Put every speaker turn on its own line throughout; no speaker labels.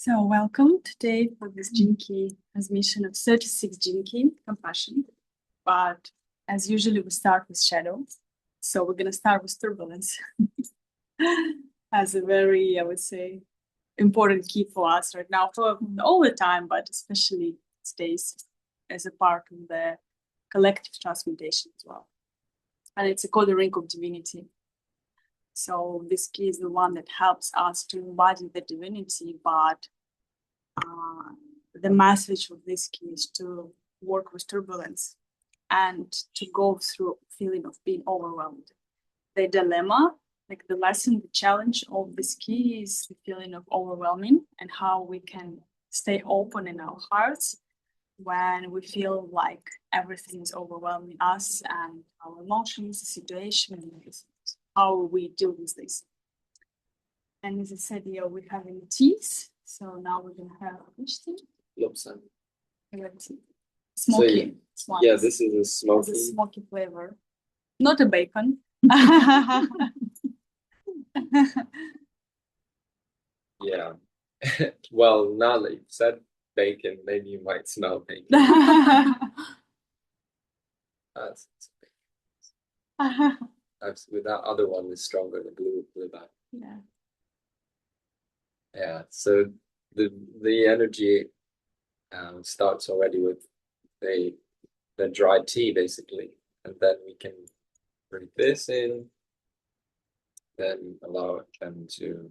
So welcome today for this Jinki transmission of 36 Jinki, compassion. But as usually we start with shadow. So we're going to start with turbulence as a very, I would say, important key for us right now, for all the time, but especially these days as a part of the collective transmutation as well. And it's a Codon of Divinity. So this key is the one that helps us to embody the divinity, but the message of this key is to work with turbulence and to go through feeling of being overwhelmed. The dilemma, like the lesson, the challenge of this key is the feeling of overwhelming and how we can stay open in our hearts when we feel like everything is overwhelming us and our emotions, the situation, how we deal with this. And as I said, yeah, we have in teas. So now we're gonna have which tea?
Lobster.
Smoky.
So, yeah, this is a smoky.
It's a smoky flavor, not a bacon.
Yeah. Well, now that you've said bacon, maybe you might smell bacon. That's with that other one is stronger, the blue back.
Yeah.
Yeah. So the energy starts already with the dry tea, basically, and then we can bring this in, then allow them to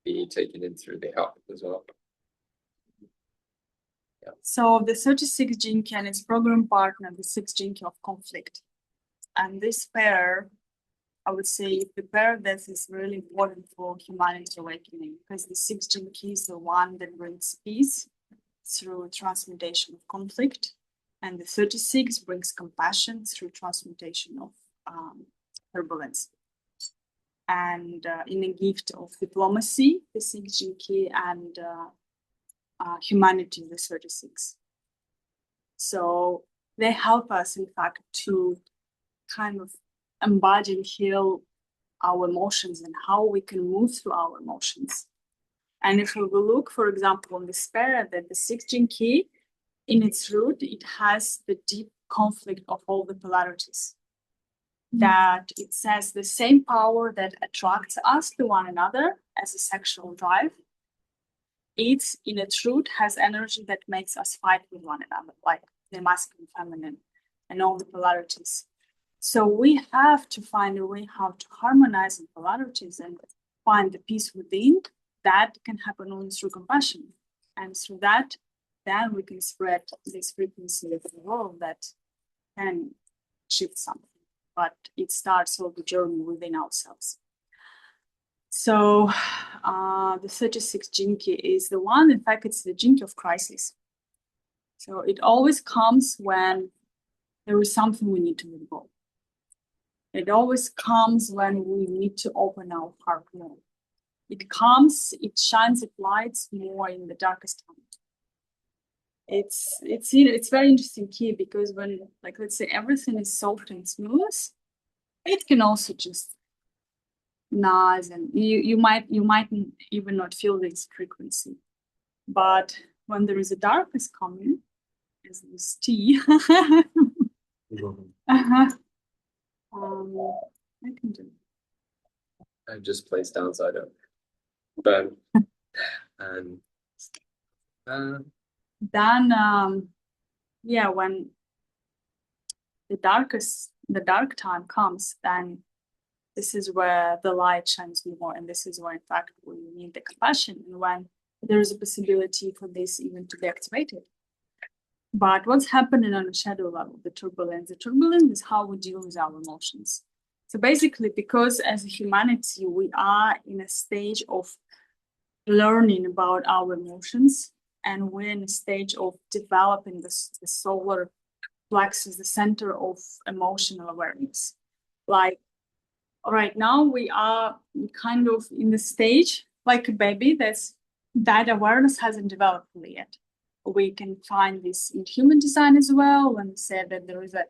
be taken in through the cup as well. Yeah.
So the 36 Jinki and its program partner, the 6 Jinki of conflict. And this pair, I would say the pair that is really important for humanity awakening, because the 6 Jinki is the one that brings peace through transmutation of conflict, and the 36 brings compassion through transmutation of turbulence. And in a gift of diplomacy, the 6 Jinki, and humanity, the 36. So they help us, in fact, to kind of embody and heal our emotions and how we can move through our emotions. And if we will look, for example, on the spirit, that the 6 Jinki, in its root, it has the deep conflict of all the polarities. That it says the same power that attracts us to one another as a sexual drive, it's in its root has energy that makes us fight with one another, like the masculine, feminine, and all the polarities. So we have to find a way how to harmonize the polarities and find the peace within. That can happen only through compassion. And through that, then we can spread this frequency of the world that can shift something. But it starts all the journey within ourselves. So the 36 Jinki is the one, in fact, it's the Jinki of crisis. So it always comes when there is something we need to let go. It always comes when we need to open our heart more. It comes, it shines its lights more in the darkest time. It's very interesting key, because when, like, let's say everything is soft and smooth, it can also just nice, and you might even not feel this frequency. But when there is a darkness coming, as this tea, I can do.
I just placed down so I don't burn. And
then yeah, when the dark time comes, then this is where the light shines more, and this is where, in fact, we need the compassion, and when there is a possibility for this even to be activated. But what's happening on a shadow level, the turbulence is how we deal with our emotions. So basically, because as a humanity, we are in a stage of learning about our emotions, and we're in a stage of developing the solar plexus, the center of emotional awareness. Like right now, we are kind of in the stage like a baby that awareness hasn't developed fully yet. We can find this in human design as well, when we say that there is a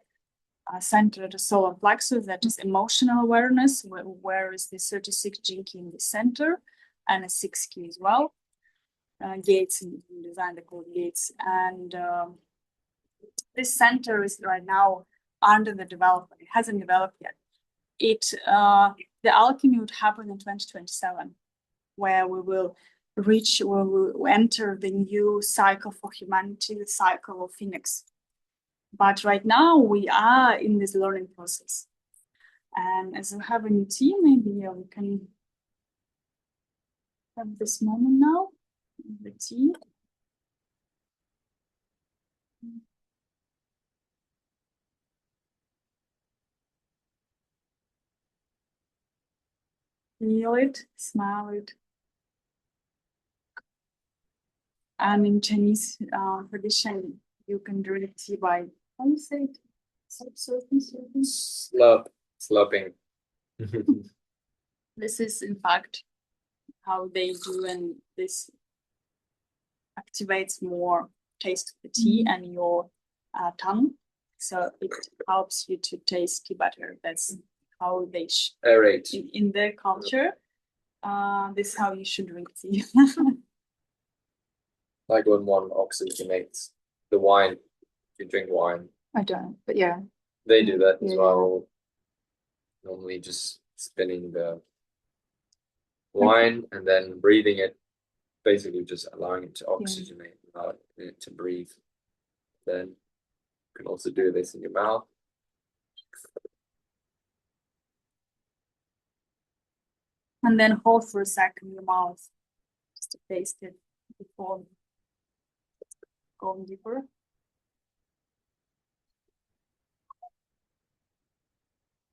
center at the solar plexus that is emotional awareness, where is the 36 Jinki in the center, and a 6 key as well. gates in design, they call gates. And this center is right now under the development. It hasn't developed yet. The alchemy would happen in 2027, where we will enter the new cycle for humanity, the cycle of Phoenix. But right now we are in this learning process. And as we have a new team, maybe we can have this moment now, the team. Feel it, smell it. And in Chinese tradition, you can drink tea by, how do you say it?
Slurping.
This is in fact how they do, and this activates more taste of the tea and your tongue. So it helps you to taste tea better. That's how they
aerate
in their culture. This is how you should drink tea.
Like when one oxygenates the wine, if you drink wine.
I don't, but yeah.
They do that as well. Normally just spinning the wine and then breathing it, basically just allowing it to oxygenate without it to breathe. Then you can also do this in your mouth.
And then hold for a second in your mouth just to taste it before going deeper.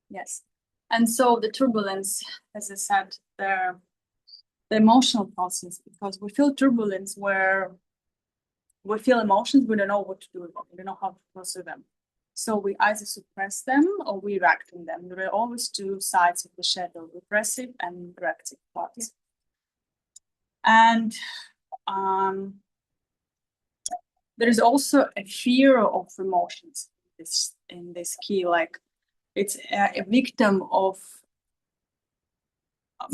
Yes. And so the turbulence, as I said, the emotional process, because we feel turbulence where we feel emotions, we don't know what to do with them, we don't know how to process them. So we either suppress them or we react on them. There are always two sides of the shadow, repressive and reactive parts. And there is also a fear of emotions in this key, like it's a victim of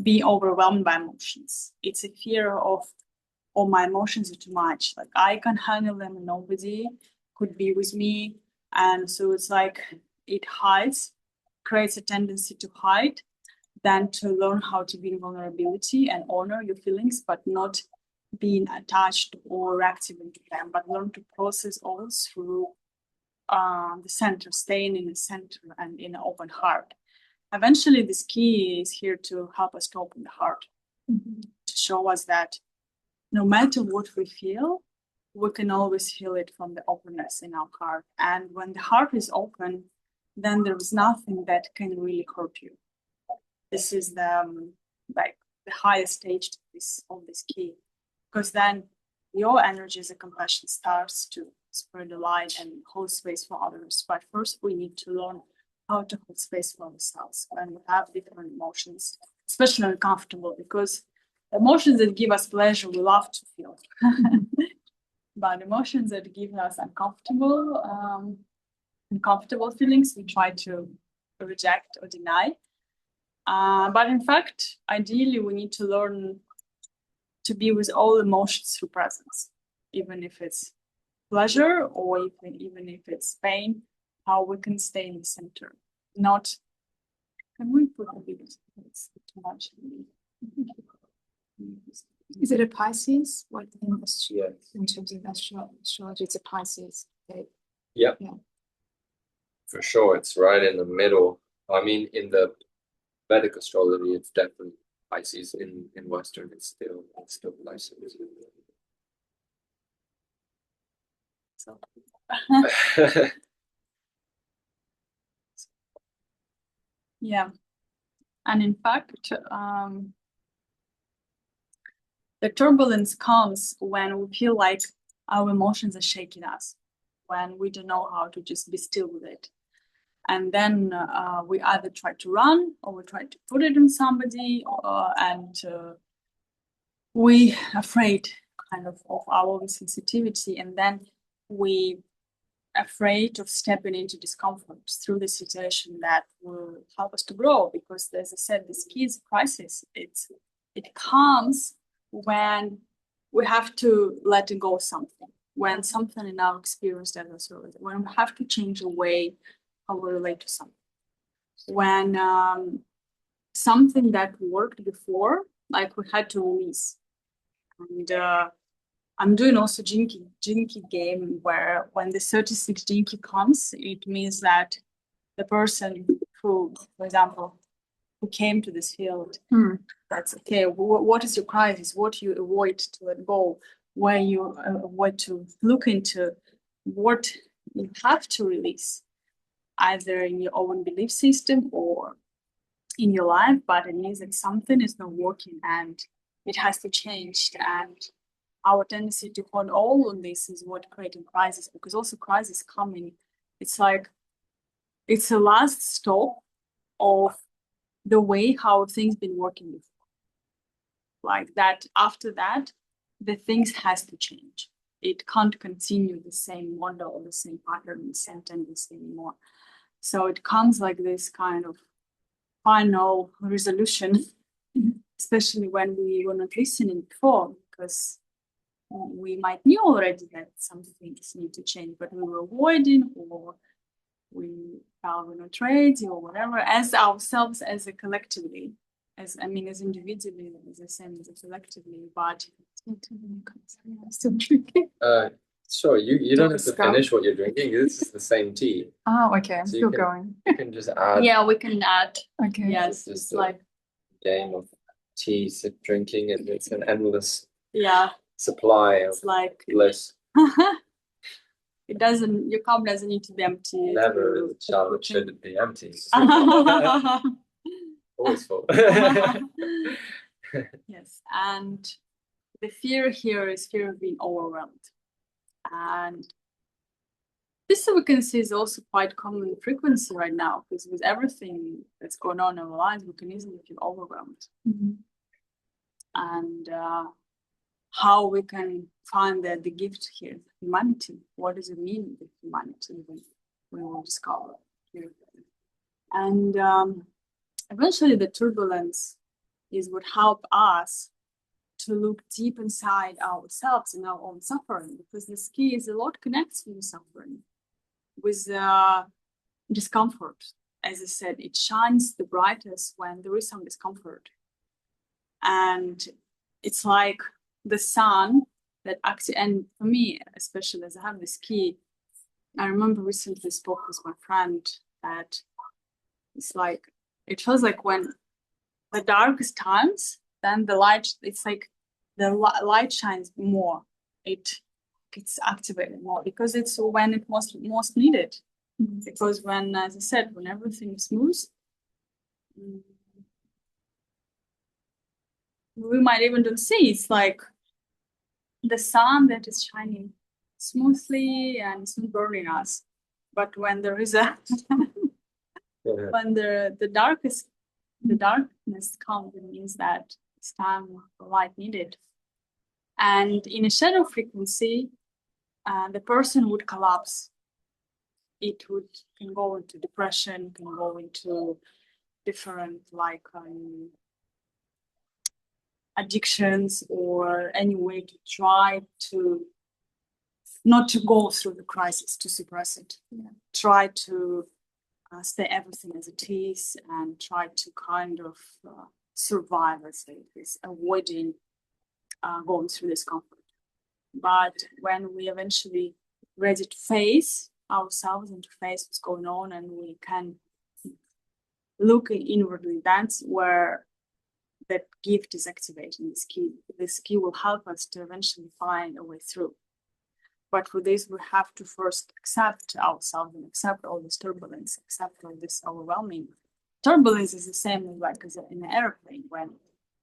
being overwhelmed by emotions. It's a fear of, oh, my emotions are too much. Like I can't handle them and nobody could be with me. And so it's like it hides, creates a tendency to hide, than to learn how to be in vulnerability and honor your feelings, but not being attached or reactive into them, but learn to process all through the center, staying in the center and in an open heart. Eventually, this key is here to help us to open the heart, to show us that no matter what we feel, we can always feel it from the openness in our heart. And when the heart is open, then there is nothing that can really hurt you. This is the highest stage of this key, because then your energy as a compassion starts to spread the light and hold space for others. But first, we need to learn how to hold space for ourselves when we have different emotions, especially uncomfortable, because emotions that give us pleasure, we love to feel. But emotions that give us uncomfortable feelings, we try to reject or deny. But in fact, ideally, we need to learn to be with all emotions through presence, even if it's pleasure or even if it's pain, how we can stay in the center. Not, can we put a bit it's too much?
Is it a Pisces? What
Yes.
in terms of astrology, it's a Pisces. Okay.
Yep.
Yeah.
For sure, it's right in the middle. I mean, in the Vedic astrology, it's definitely Pisces. In Western, it's still Pisces.
So. Yeah, and in fact, the turbulence comes when we feel like our emotions are shaking us, when we don't know how to just be still with it. And then we either try to run or we try to put it in somebody, and we afraid kind of our sensitivity, and then we afraid of stepping into discomfort through the situation that will help us to grow. Because as I said, this key is a crisis. It comes when we have to let go of something. When something in our experience that was really, when we have to change the way how we relate to something. When something that worked before, like we had to release. And I'm doing also Jinky game where when the 36 Jinky comes, it means that the person who, for example, who came to this field, that's okay. What is your crisis? What you avoid to let go? Where you avoid to look into? What you have to release, either in your own belief system or in your life, but it means that something is not working and it has to change. And our tendency to hold all on this is what creating crisis, because also crisis coming, it's like it's a last stop of the way how things been working before. Like that, after that, the things has to change. It can't continue the same model, the same pattern, the same tendency anymore. So it comes like this kind of final resolution, especially when we were not listening before, because we might knew already that some things need to change, but we were avoiding, or we felt we're not ready, or whatever, as ourselves, as a collectively, as individually, as the same as a collectively, but I'm still drinking.
Sure, you don't have to
Stop.
finish what you're drinking. This is the same tea.
Oh, okay. I'm
So
still going.
You can just add.
Yeah, we can add.
Okay.
Yes,
It's
it's
a
like
game of tea, drinking, and it's an endless supply of
it's like
bliss.
it doesn't. Your cup doesn't need to be empty.
Never should it be empty. Always full.
Yes, and the fear here is fear of being overwhelmed, and this we can see is also quite common frequency right now, because with everything that's going on in our lives, we can easily feel overwhelmed. And how we can find that the gift here, humanity. What does it mean, the humanity? We will discover here. And eventually the turbulence is what help us to look deep inside ourselves and our own suffering, because this key is a lot connects with suffering, with discomfort. As I said, it shines the brightest when there is some discomfort. And it's like the sun that actually, and for me, especially as I have this key, I remember recently spoke with my friend that it's like, it feels like when the darkest times, then the light, it's like the light shines more. It gets activated more because it's when it was most needed. Because when, as I said, when everything is smooth, we might even don't see. It's like the sun that is shining smoothly and it's not burning us. But when there is a when the darkness comes, it means that it's time for light needed. And in a shadow frequency, the person would collapse. It can go into depression, can go into different addictions, or any way to try to not to go through the crisis, to suppress it. Try to stay everything as it is and try to kind of survive, let's say, this avoiding going through discomfort. But when we eventually ready to face ourselves and to face what's going on, and we can look inwardly, that's where that gift is activating. This key will help us to eventually find a way through. But for this, we have to first accept ourselves and accept all this turbulence, accept all this overwhelming. Turbulence is the same as in an airplane, when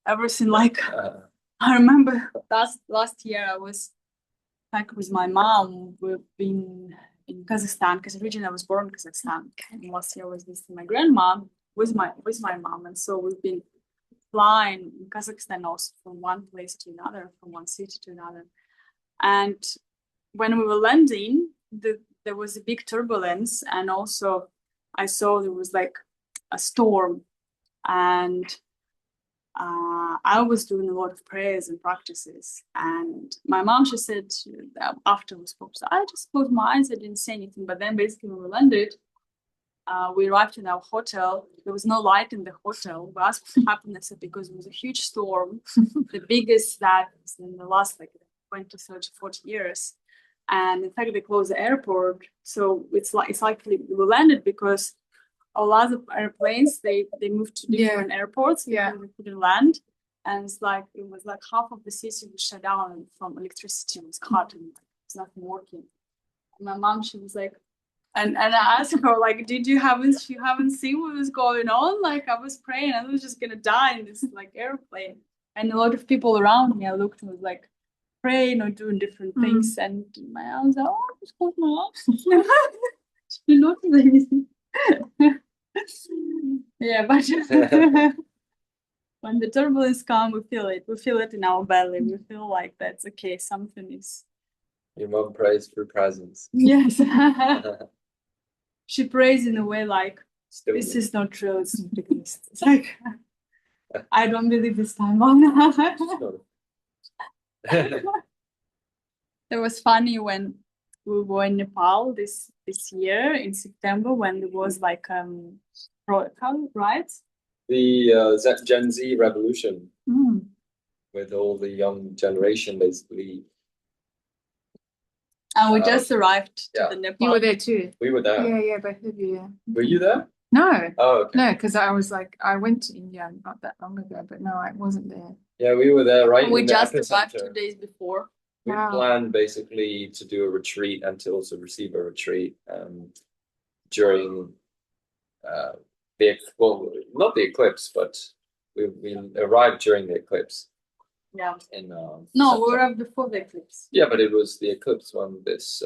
everything I remember last year I was back with my mom. We've been in Kazakhstan, because originally I was born in Kazakhstan. And last year I was visiting my grandma with my mom, and so we've been flying in Kazakhstan also from one place to another, from one city to another. And when we were landing, there was a big turbulence, and also I saw there was like a storm, and I was doing a lot of prayers and practices, and my mom, she said that after we spoke, so I just closed my eyes, I didn't say anything. But then basically when we landed, we arrived in our hotel. There was no light in the hotel. We asked what happened. I said because it was a huge storm, the biggest that in the last like 20, 30, 40 years. And in fact, they closed the airport. So it's likely we landed because a lot of airplanes they moved to different airports because they couldn't land. And it's like it was like half of the city was shut down from electricity was cut and it's nothing working. And my mom, she was like, and I asked her, like, you haven't seen what was going on? Like, I was praying, I was just gonna die in this like airplane. And a lot of people around me, I looked and was like praying or doing different things. And my mom was like, oh, I just closed my eyes. She didn't notice anything. Yeah, but when the turbulence comes, we feel it. We feel it in our belly. We feel like that's okay. Something is.
Your mom prays for presence.
Yes. She prays in a way like this is not true. It's not exist. It's like I don't believe this time. It was funny when we were in Nepal this year in September when there was like riots.
The Gen Z revolution with all the young generation basically.
And we just arrived to the Nepal.
You were there too.
We were there.
Yeah, both of you. Yeah.
Were you there?
No.
Oh, okay.
No, because I was like, I went to India not that long ago, but no, I wasn't there.
Yeah, we were there right.
We
in the
just
epicenter.
arrived 2 days before.
We planned basically to do a retreat and to also receive a retreat during not the eclipse, but we arrived during the eclipse.
Yeah.
In
no, we were before the eclipse.
Yeah, but it was the eclipse when this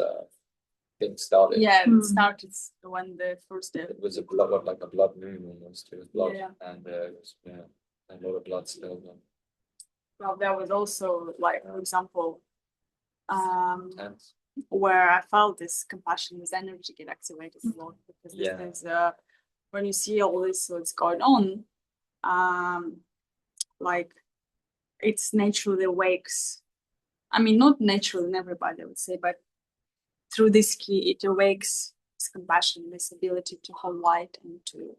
thing started.
Yeah, it started when the first day.
It was a blood moon almost. It was blood, and it was a lot of blood spilled on.
Well, there was also like, for example, where I felt this compassion, this energy get activated a lot because this is when you see all this what's going on, like it's naturally awakes. I mean, not naturally in everybody, I would say, but through this key, it awakes this compassion, this ability to hold light and to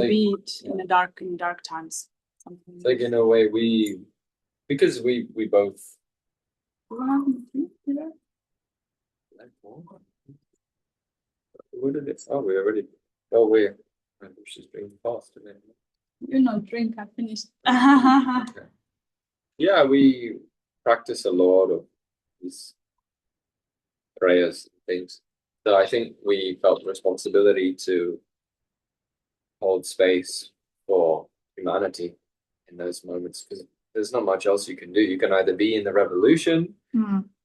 be it in the dark times. Something
like in a way, because we both. What did it? Oh, we already. Oh, we're. She's drinking fast today.
You not drink. I finished.
Okay. Yeah, we practice a lot of these prayers and things. So I think we felt responsibility to hold space for humanity in those moments because there's not much else you can do. You can either be in the revolution,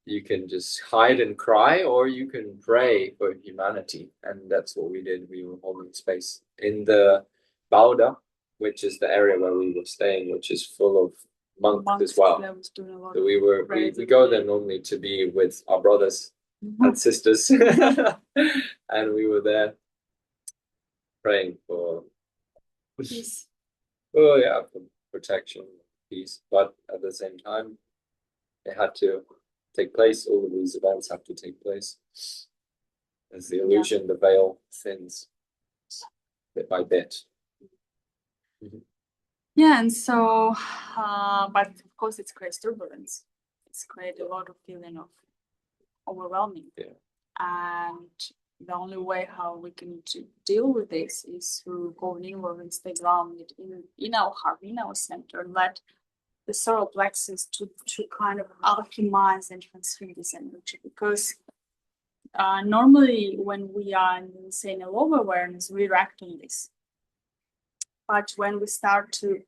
you can just hide and cry, or you can pray for humanity. And that's what we did. We were holding space in the Bauda, which is the area where we were staying, which is full of monks as well. So we go there normally to be with our brothers and sisters. And we were there praying for
peace.
Oh yeah, for protection, peace. But at the same time, it had to take place. All of these events have to take place. As the illusion, the veil thins bit by bit.
Yeah, and so, but of course, it's creates turbulence. It's created a lot of feeling of overwhelming.
Yeah.
And the only way how we can deal with this is through going inward and stay grounded in our heart, in our center, let the solar plexus to kind of alchemize and transfer this energy. Because normally when we are in, say, in a low awareness, we react on this. But when we start to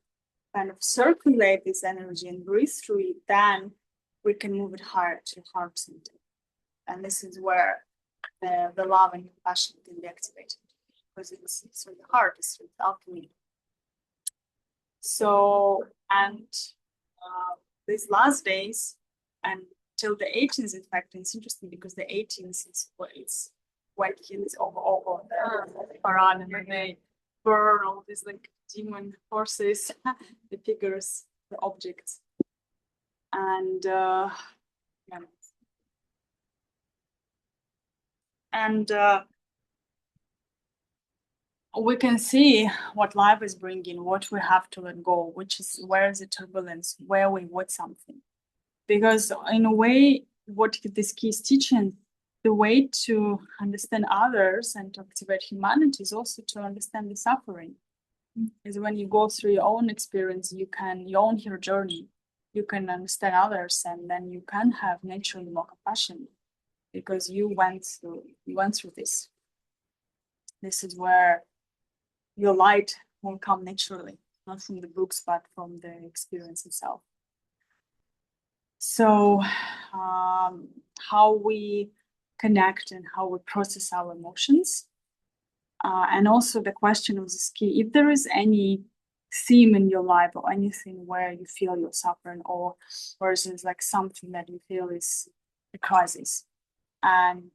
kind of circulate this energy and breathe through it, then we can move it higher to heart center. And this is where the love and compassion can be activated, because it's through the heart, it's through the alchemy. So, and these last days and till the 18th, in fact, it's interesting because the 18th is when kids over the Quran, and then they burn all these like demon forces, the figures, the objects. And yeah. And we can see what life is bringing, what we have to let go, which is where is the turbulence, where we want something. Because in a way, what this key is teaching, the way to understand others and to activate humanity is also to understand the suffering. Is when you go through your own experience, you can, your own hero journey, you can understand others, and then you can have naturally more compassion because you went through this. This is where your light will come naturally, not from the books, but from the experience itself. So how we connect and how we process our emotions. And also the question of this key, if there is any theme in your life or anything where you feel you're suffering or there's like something that you feel is a crisis, and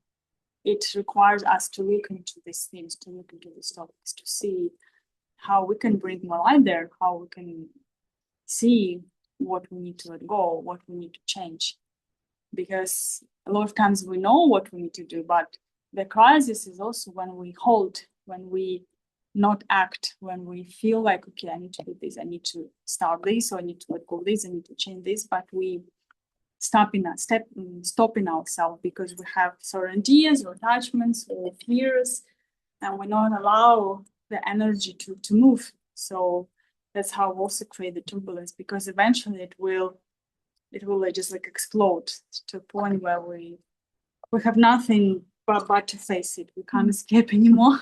it requires us to look into these things, to look into these topics, to see how we can bring more light there, how we can see what we need to let go, what we need to change. Because a lot of times we know what we need to do, but the crisis is also when we hold, when we not act, when we feel like, okay, I need to do this, I need to start this, or I need to let go this, I need to change this, but we stopping ourselves because we have certain ideas or attachments or fears, and we not allow the energy to move. So that's how we also create the turbulence, because eventually it will like just like explode to a point where we have nothing but to face it. We can't escape anymore.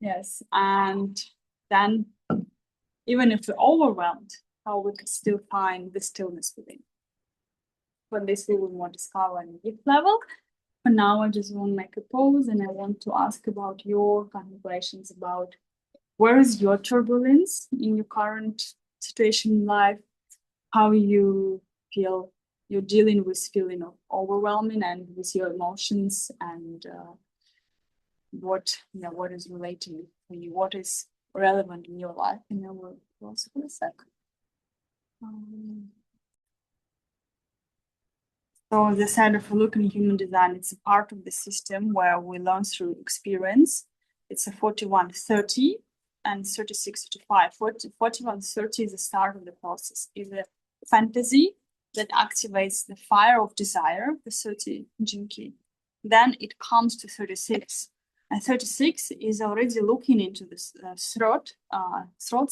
Yes, and then even if we're overwhelmed, how we could still find the stillness within. But this we will more discover on a deep level. For now, I just want to make a pause, and I want to ask about your contemplations about where is your turbulence in your current situation in life, how you feel you're dealing with feeling of overwhelming and with your emotions, and what is relating for you, what is relevant in your life, and then we'll pause for a sec. So as I said, if we look in human design, it's a part of the system where we learn through experience. It's a 41-30 and 36-35. 41-30 is the start of the process. Is a fantasy that activates the fire of desire, the 30 gene key. Then it comes to 36. And 36 is already looking into this throat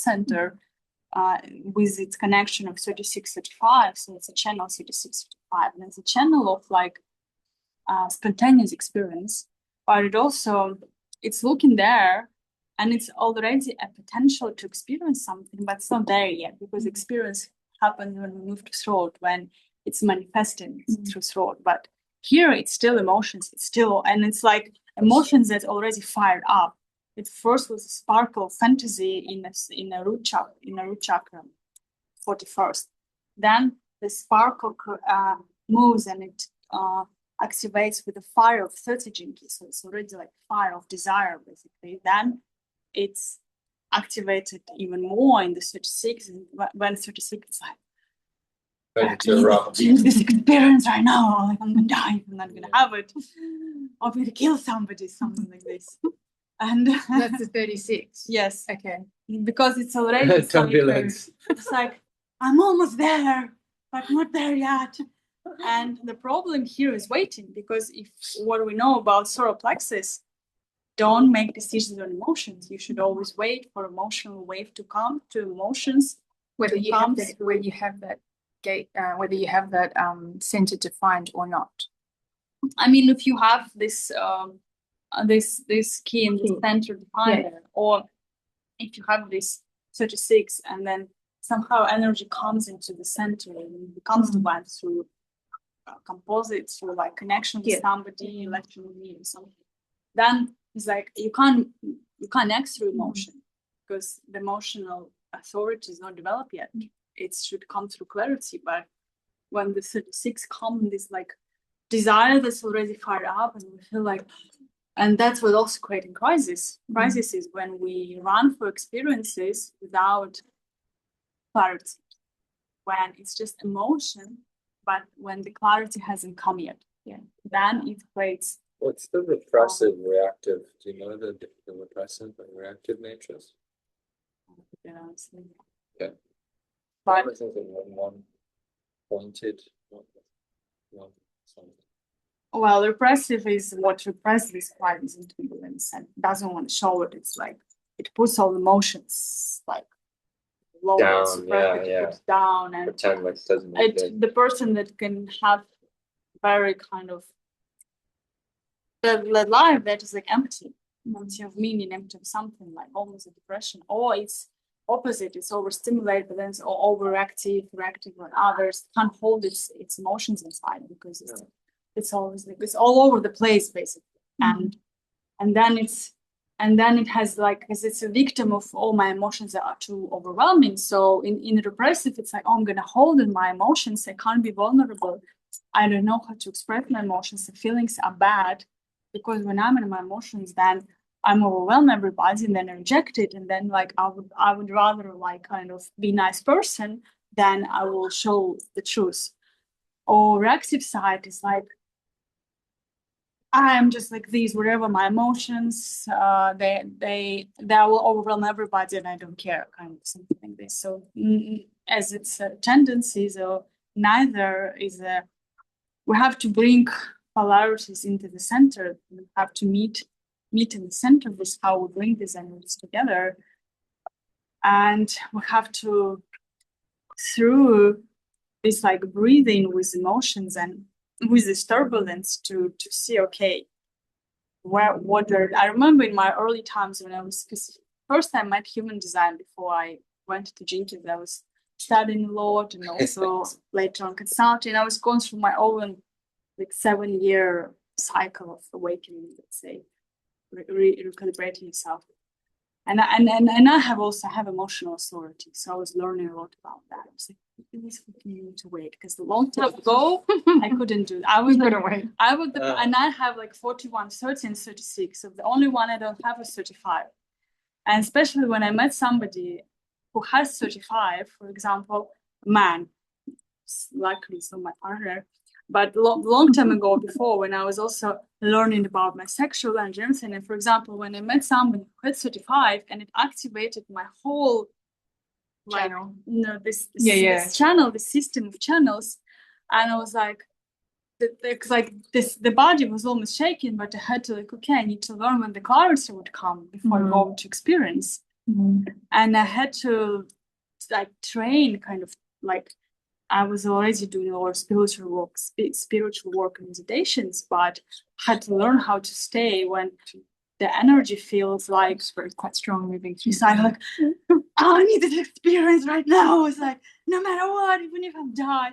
center with its connection of 36-35. So it's a channel 36-35. And it's a channel of like spontaneous experience, but it's looking there, and it's already a potential to experience something, but it's not there yet, because experience happens when we move to throat, when it's manifesting through throat. But here it's still emotions, and it's like emotions that already fired up. It first was a sparkle fantasy in a root chakra, 41st. Then the sparkle moves, and it activates with the fire of 30 gene key. So it's already like fire of desire, basically. Then it's activated even more in the 36, and when 36 is like, this experience right now, like I'm gonna die, I'm not gonna have it, I'm gonna kill somebody, something like this. And
That's the 36.
Yes.
Okay.
Because it's already
Turbulence.
It's like, I'm almost there, but not there yet. And the problem here is waiting, because if what we know about solar plexus, don't make decisions on emotions. You should always wait for emotional wave to come, to emotions.
Whether you have that, whether you have that gate, whether you have that center defined or not.
I mean, if you have this this key in the center defined,
Yeah.
or if you have this 36, and then somehow energy comes into the center and becomes the one through composites, through like connection with somebody, electrically or something, then it's like you can't act through emotion, because the emotional authority is not developed yet. It should come through clarity. But when the 36 come, this like desire that's already fired up, and we feel like And that's what also creating crisis. Crisis is when we run for experiences without clarity, when it's just emotion, but when the clarity hasn't come yet, then it creates.
What's the repressive reactive? Do you know the repressive and reactive natures?
Honestly.
Okay.
But
I think one pointed, one something.
well, repressive is what represses crisis and turbulence and doesn't want to show it. It's like it puts all emotions like low,
Down, yeah.
down, and
Pretend like it doesn't exist.
the person that can have very kind of the life that is like empty of meaning, empty of something, like almost a depression, or it's opposite, it's overstimulated, but then it's overactive, reactive on others, can't hold its emotions inside because it's always like it's all over the place basically. And then it has like, because it's a victim of all my emotions that are too overwhelming. So in repressive, it's like, oh, I'm gonna hold in my emotions, I can't be vulnerable, I don't know how to express my emotions, the feelings are bad, because when I'm in my emotions, then I'm overwhelm everybody and then I reject it, and then like I would rather like kind of be a nice person than I will show the truth. Or reactive side is like I'm just like these, whatever my emotions, they will overwhelm everybody and I don't care, kind of something like this. So as it's a tendency, so neither is a. We have to bring polarities into the center. We have to meet in the center with how we bring these energies together, and we have to through this like breathing with emotions and with this turbulence to see, okay, I remember in my early times when I was, because first I met human design before I went to Jenkins, I was studying a lot and also later on consulting. I was going through my own like 7-year cycle of awakening, let's say, recalibrating yourself. And I have emotional authority, so I was learning a lot about that. I was like, this need to wait, because a long time ago I couldn't do it. I couldn't wait. And I have like 41, 30, and 36. So the only one I don't have is 35. And especially when I met somebody who has 35, for example, a man, luckily so my partner. But long time ago, before, when I was also learning about my sexual energy, and for example, when I met somebody who had 35, and it activated my whole channel, this channel, the system of channels, and I was like, the body was almost shaking, but I had to like, okay, I need to learn when the clarity would come before I go to experience, and I had to like train, kind of like. I was already doing a lot of spiritual work and meditations, but had to learn how to stay when the energy feels like quite strong moving through. It's like, I need this experience right now. It's like, no matter what, even if I die,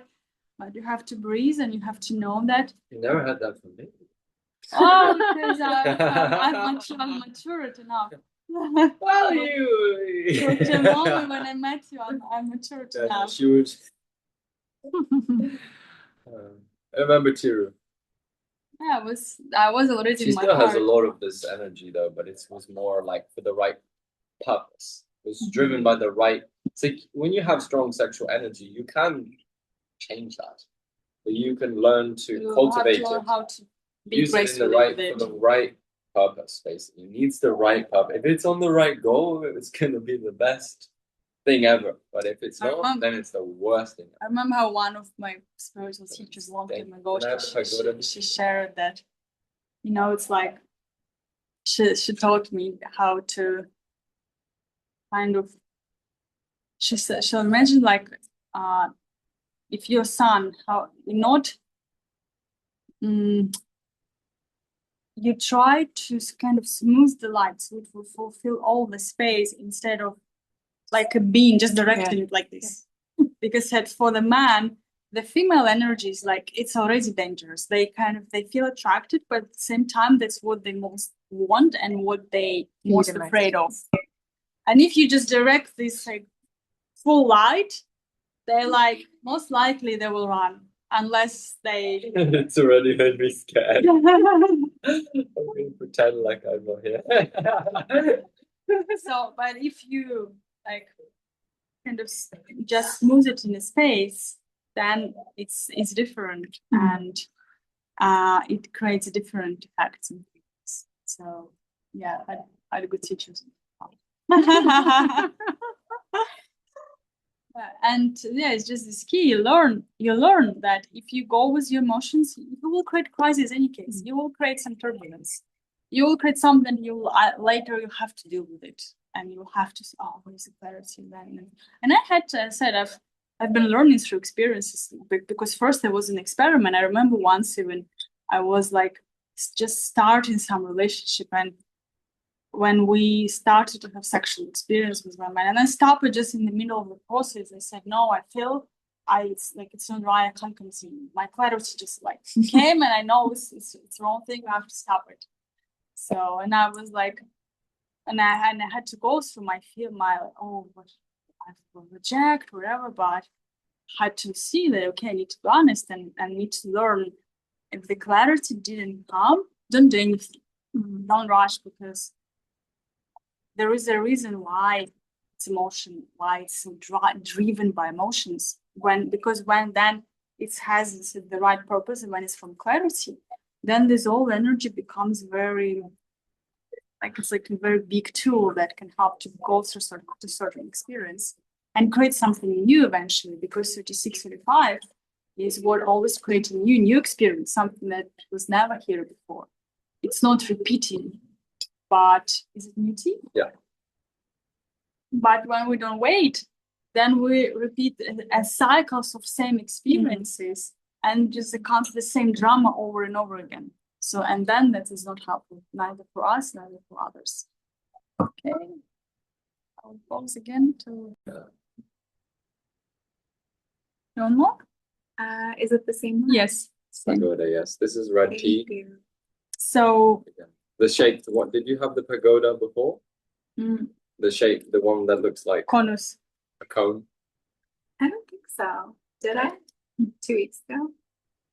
but you have to breathe and you have to know that.
You never had that from me.
Oh, because I'm matured enough.
Well, you.
The moment when I met you, I'm matured enough.
She was. I remember Tiru.
Yeah, I was already.
She still has a lot of this energy though, but it was more like for the right purpose. It was driven by the right. It's like when you have strong sexual energy, you can change that, but you can learn to cultivate it.
How to
use it in for the right purpose. Basically, it needs the right purpose. If it's on the right goal, it's gonna be the best thing ever. But if it's not, then it's the worst thing ever.
I remember how one of my spiritual teachers long time ago, she shared that, it's like she taught me how to kind of, she'll imagine like if your son, how you try to kind of smooth the light so it will fulfill all the space instead of like a beam just directing it like this. Because for the man, the female energy is like, it's already dangerous. They feel attracted, but at the same time, that's what they most want and what they most afraid of. And if you just direct this like full light, they're like, most likely they will run. unless they.
It's already made me scared. I'm going to pretend like I'm not here.
So, but if you like kind of just smooth it in a space, then it's different, and it creates different effects and things. So yeah, I had good teachers. And yeah, it's just this key. You learn that if you go with your emotions, you will create crisis in any case. You will create some turbulence. You will create something you will, later you have to deal with it, and you will have to say, oh, where's the clarity then? And I had said I've been learning through experiences, because first there was an experiment. I remember once even I was like just starting some relationship, and when we started to have sexual experience with my man, and I stopped it just in the middle of the process. I said, no, I feel it's not right. I can't continue. My clarity just like came, and I know it's the wrong thing. I have to stop it. So, and I was like, and I had to go through my what I will reject, whatever, but had to see that, okay, I need to be honest and need to learn. If the clarity didn't come, don't do anything. Don't rush, because there is a reason why it's emotion, why it's so driven by emotions. Because when then it has the right purpose, and when it's from clarity, then this whole energy becomes very, like it's like a very big tool that can help to go through certain experience and create something new eventually. Because 36, 35 is what always creates a new experience, something that was never here before. It's not repeating. But is it muti?
Yeah.
But when we don't wait, then we repeat as cycles of same experiences and just the same drama over and over again. So, and then that is not helpful, neither for us, neither for others. Okay. I'll pause again to. No more?
Is it the same one?
Yes.
Pagoda, yes. This is red tea.
So.
The shape, what did you have the pagoda before? The shape, the one that looks like
Conus.
a cone?
I don't think so. Did I? 2 weeks ago?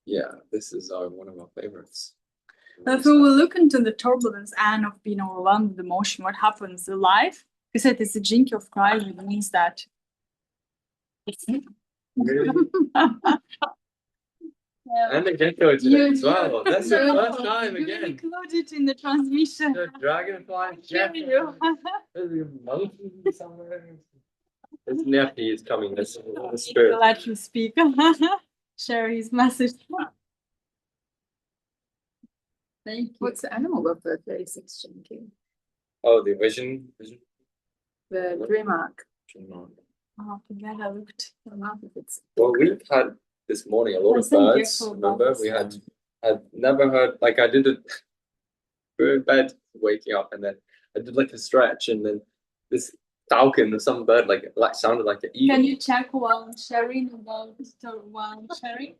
Yeah, this is one of our favorites.
If we will look into the turbulence and of being overwhelmed with emotion, what happens in life? You said it's a jinky of crisis, it means that.
Really? And the gecko today as well. That's the first time again.
You included in the transmission.
The dragonfly
You.
There's a monkey somewhere. This Nepi is coming. This the spirit.
Let him speak. Share his message. Thank you.
What's the animal of the 36 Jinky?
Oh, the vision.
The dream arc.
Oh, forget I looked.
Well, we've had this morning a lot of birds. Remember, we had never heard, like I did it. We were in bed, waking up, and then I did like a stretch, and then this falcon or some bird like sounded like an eagle.
Can you check while sharing about while sharing?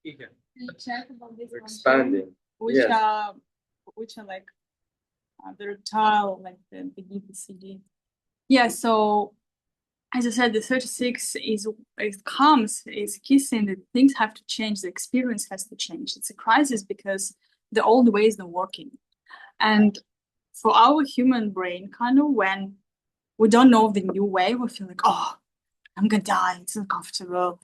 Yeah.
Can you check about this?
We're expanding.
Which
Yes.
are like the reptile, like the BCD. Yeah. So as I said, the 36 is kissing that things have to change, the experience has to change. It's a crisis because the old ways are working. And for our human brain, kind of when we don't know the new way, we feel like, oh, I'm gonna die, it's uncomfortable.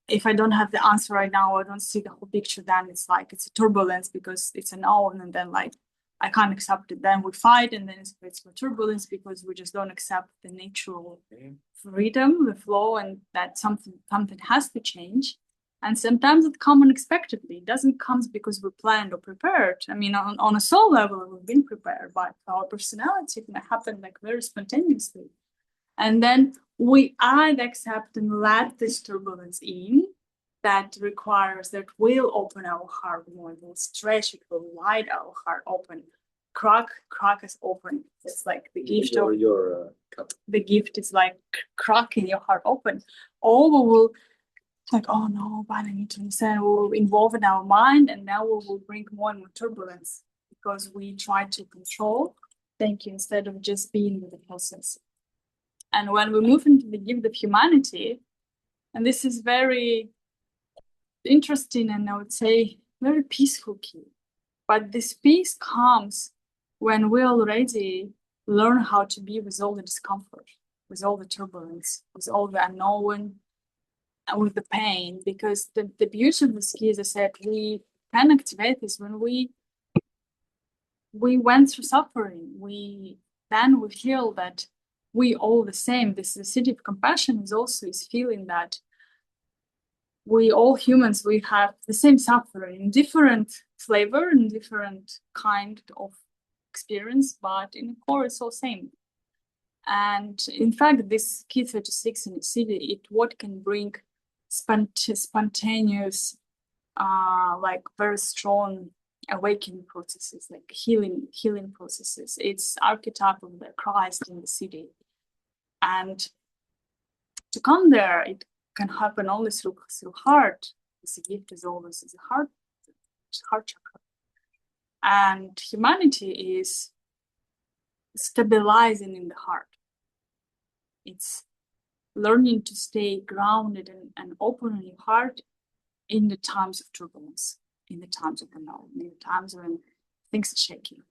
If I don't have the answer right now, I don't see the whole picture, then it's like it's a turbulence because it's an unknown, and then like I can't accept it. Then we fight, and then it's for turbulence because we just don't accept the natural freedom, the flow, and that something has to change. And sometimes it comes unexpectedly. It doesn't come because we planned or prepared. I mean, on a soul level, we've been prepared, but our personality can happen like very spontaneously. And then we either accept and let this turbulence in, that requires, that will open our heart more, it will stretch, it will wide our heart open. Crack is open. It's like the gift of
your cup.
The gift is like cracking your heart open. Or we will like, oh no, but I need to understand. We will involve in our mind, and now we will bring more and more turbulence because we try to control. Thank you, instead of just being with the process. And when we move into the gift of humanity, and this is very interesting and I would say very peaceful key. But this peace comes when we already learn how to be with all the discomfort, with all the turbulence, with all the unknown, and with the pain. Because the beauty of this key, as I said, we can activate this when we went through suffering. We feel that we all the same. This the Siddhi of compassion is feeling that we all humans, we have the same suffering in different flavor and different kind of experience, but in the core it's all same. And in fact, this key 36 in the Siddhi, it what can bring spontaneous, like very strong awakening processes, like healing processes. It's archetype of the Christ in the Siddhi. And to come there, it can happen only through heart. This gift is always the heart chakra. And humanity is stabilizing in the heart. It's learning to stay grounded and open in your heart in the times of turbulence, in the times of unknown, in the times when things are shaking.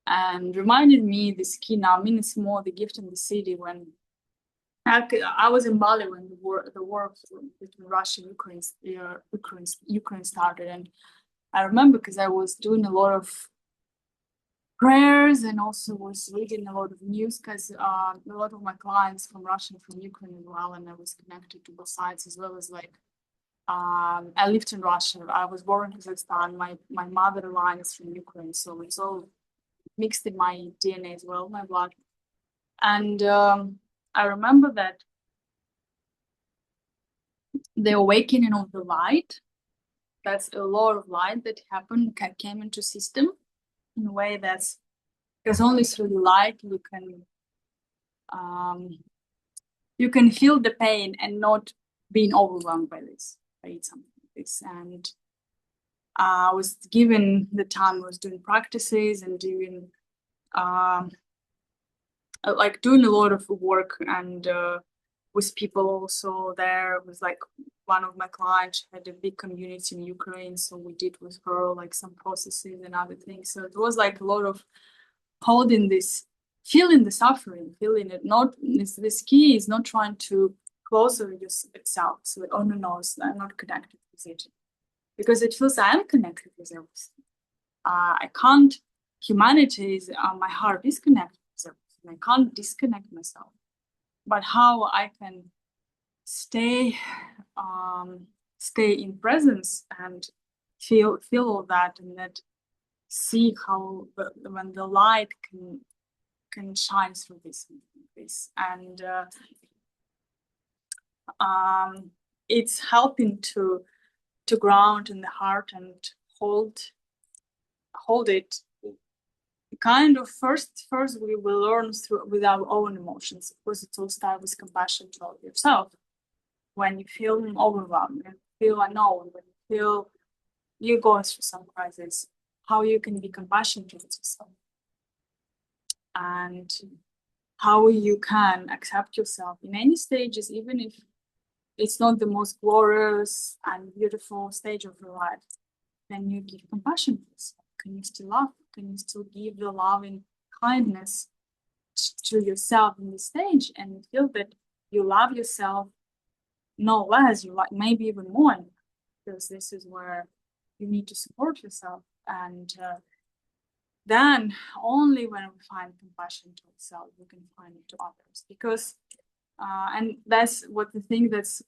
And reminded me this key now, I mean, it's more the gift in the Siddhi when I was in Bali when the war between Russia and Ukraine started, and I remember because I was doing a lot of prayers and also was reading a lot of news because a lot of my clients from Russia and from Ukraine as well, and I was connected to both sides as well as like I lived in Russia. I was born in Kazakhstan. My mother line is from Ukraine, so it's all mixed in my DNA as well, my blood. And I remember that the awakening of the light, that's a lot of light that happened, came into system in a way that's because only through the light you can feel the pain and not being overwhelmed by this, by something like this. And I was given the time, I was doing practices and doing like doing a lot of work and with people also there was like one of my clients had a big community in Ukraine, so we did with her like some processes and other things. So it was like a lot of holding this, feeling the suffering, feeling it. Not this key is not trying to closer itself. So oh no, I'm not connected with it because it feels I am connected with everything. I can't. Humanity is my heart is connected with everything. I can't disconnect myself. But how I can stay in presence and feel all that, and that see how when the light can shine through this and it's helping to ground in the heart and hold it. Kind of first we will learn through with our own emotions. Of course, it all starts with compassion toward yourself. When you feel overwhelmed, when you feel unknown, when you feel you go through some crisis, how you can be compassionate towards yourself, and how you can accept yourself in any stages, even if it's not the most glorious and beautiful stage of your life. Can you give compassion to yourself? Can you still love? Can you still give the loving kindness to yourself in this stage and feel that you love yourself no less, you like maybe even more, because this is where you need to support yourself. And then only when we find compassion to ourselves, we can find it to others. Because and that's what the thing that's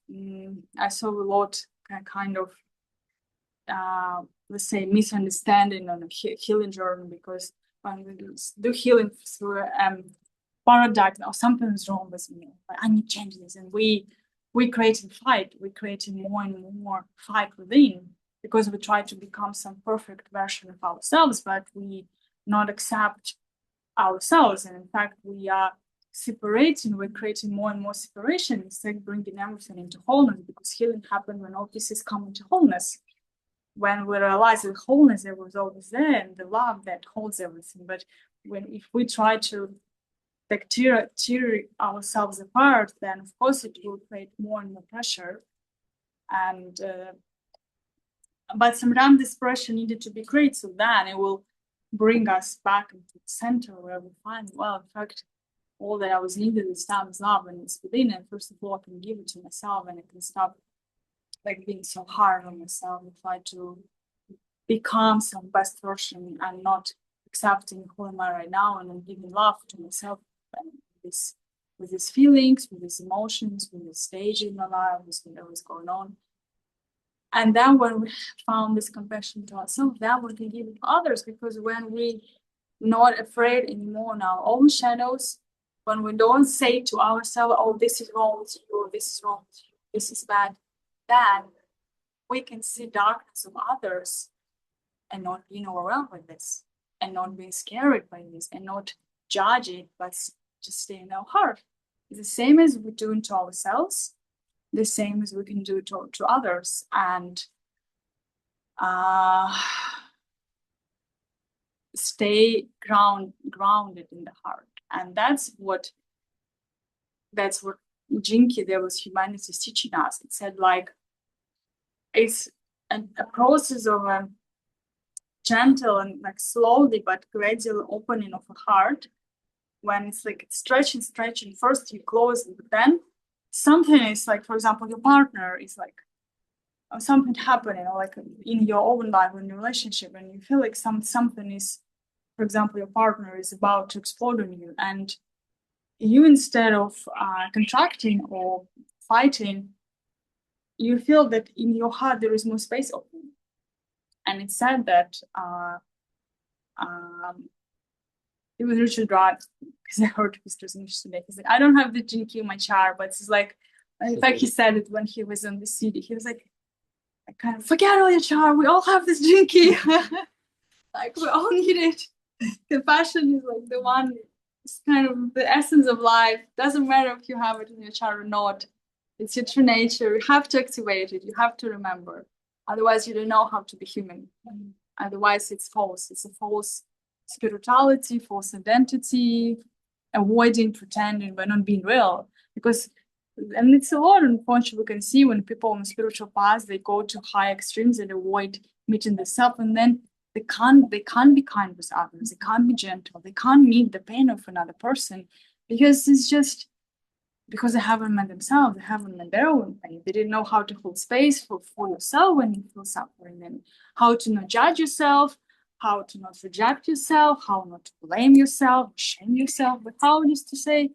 I saw a lot kind of let's say misunderstanding on a healing journey, because when we do healing through paradigm or something's wrong with me, like, I need to change this, and we creating fight, we creating more and more fight within, because we try to become some perfect version of ourselves, but we not accept ourselves, and in fact we are separating, we're creating more and more separation instead of bringing everything into wholeness, because healing happens when all pieces come into wholeness. When we realize the wholeness that was always there and the love that holds everything. But if we try to like tear ourselves apart, then of course it will create more and more pressure. And but sometimes this pressure needed to be great, so then it will bring us back into the center where we find, well, in fact, all that I was needed this time is love, and it's within. And first of all, I can give it to myself, and I can stop like being so hard on myself and try to become some best version and not accepting who am I right now, and then giving love to myself and with these feelings, with these emotions, with this stage in my life, with whatever's going on. And then when we found this compassion to ourselves, then we can give it to others, because when we not afraid anymore in our own shadows, when we don't say to ourselves, oh, this is wrong with you, or this is wrong with you, this is bad, then we can see darkness of others and not being overwhelmed with this, and not being scared by this, and not judge it, but just stay in our heart. It's the same as we do to ourselves, the same as we can do to others, and stay grounded in the heart. And that's what Jinki, there was humanity teaching us. It said like it's a process of a gentle and like slowly but gradual opening of a heart. When it's like stretching, first you close it, but then something is like, for example, your partner is like something happening, or like in your own life, in your relationship, and you feel like something is, for example, your partner is about to explode on you, and you, instead of contracting or fighting, you feel that in your heart there is more space open. And it said that it was Richard Rod, because I heard his presentation today. He's like, I don't have the GQ in my chart, but it's like, in fact, he said it when he was in the city. He was like, I kind of forget all your chart. We all have this GQ. Like, we all need it. Compassion is like the one, it's kind of the essence of life. Doesn't matter if you have it in your chart or not. It's your true nature. You have to activate it. You have to remember. Otherwise, you don't know how to be human. Otherwise, it's false. It's a false spirituality, false identity, avoiding, pretending, but not being real. Because, and it's a lot, unfortunately, we can see when people on the spiritual path, they go to high extremes and avoid meeting the self, and then they can't be kind with others. They can't be gentle. They can't meet the pain of another person, because it's just because they haven't met themselves. They haven't met their own pain. They didn't know how to hold space for yourself when you feel suffering, and how to not judge yourself, how to not reject yourself, how not to blame yourself, shame yourself, but how just to say,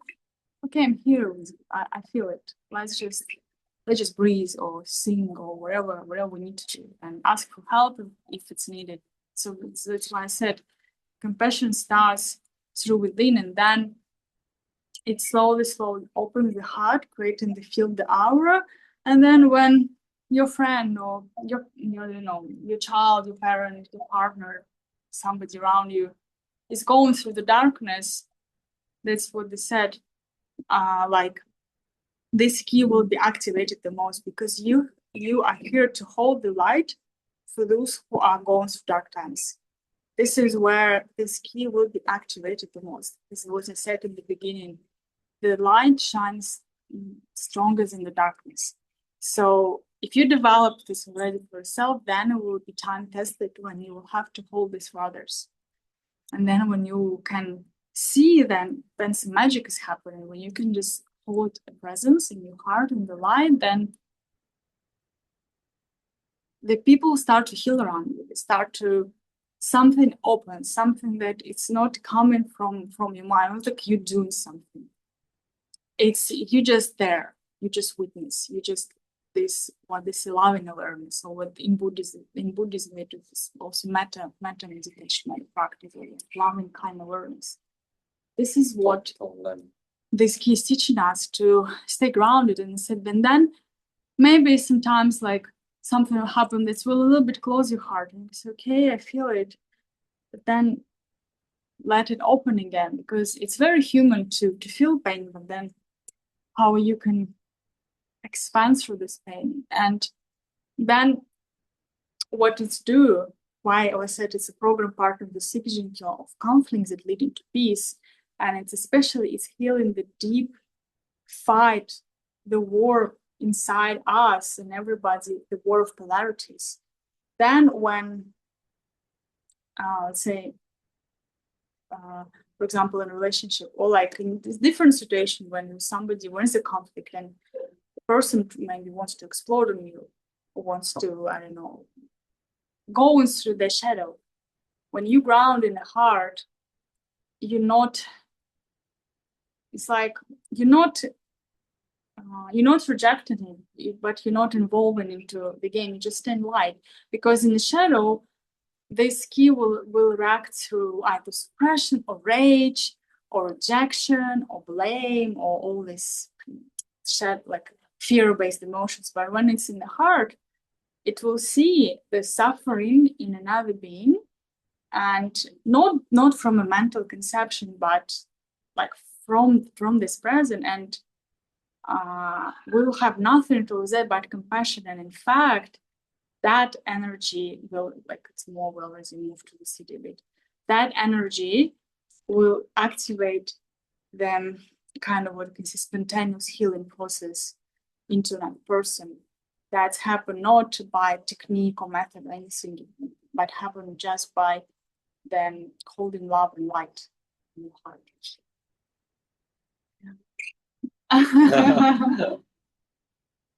okay, I'm here. I feel it. Let's just breathe or sing or whatever we need to do, and ask for help if it's needed. So that's why I said compassion starts through within, and then it slowly opens the heart, creating the field, the aura. And then when your friend or your child, your parent, your partner, somebody around you is going through the darkness, that's what they said, like this key will be activated the most, because you are here to hold the light for those who are going through dark times. This is where this key will be activated the most. This is what I said in the beginning. The light shines strongest in the darkness. So if you develop this already for yourself, then it will be time tested when you will have to hold this for others. And then when you can see, then some magic is happening, when you can just hold a presence in your heart and the light, then the people start to heal around you. They start to something open, something that it's not coming from your mind. It's like you're doing something. It's you just there. You just witness. You just this loving awareness, or what in Buddhism it is also metta meditation, like practice, loving kind awareness. This is what this key is teaching us, to stay grounded and sit. And then maybe sometimes like something will happen that will a little bit close your heart, and it's okay, I feel it, but then let it open again, because it's very human to feel pain, but then how you can expand through this pain. And then what it's do, why I said it's a program part of the 6 Jinki of conflicts that lead into peace, and it's especially healing the deep fight, the war inside us and everybody, the war of polarities. Then when, let's say, for example, in a relationship or like in this different situation when somebody wins a conflict and the person maybe wants to explode on you or wants to, I don't know, go through the shadow. When you ground in the heart, you're not, it's like you're not rejecting him, but you're not involving into the game. You just stand light, because in the shadow, this key will react through either suppression or rage or rejection or blame or all this like fear-based emotions. But when it's in the heart, it will see the suffering in another being, and not from a mental conception, but like from this present, and will have nothing to say but compassion. And in fact, that energy will, like, it's more well as you move to the city a bit, that energy will activate them kind of what you can say spontaneous healing process into that person. That's happened not by technique or method or anything, but happened just by them holding love and light in the heart. Yeah.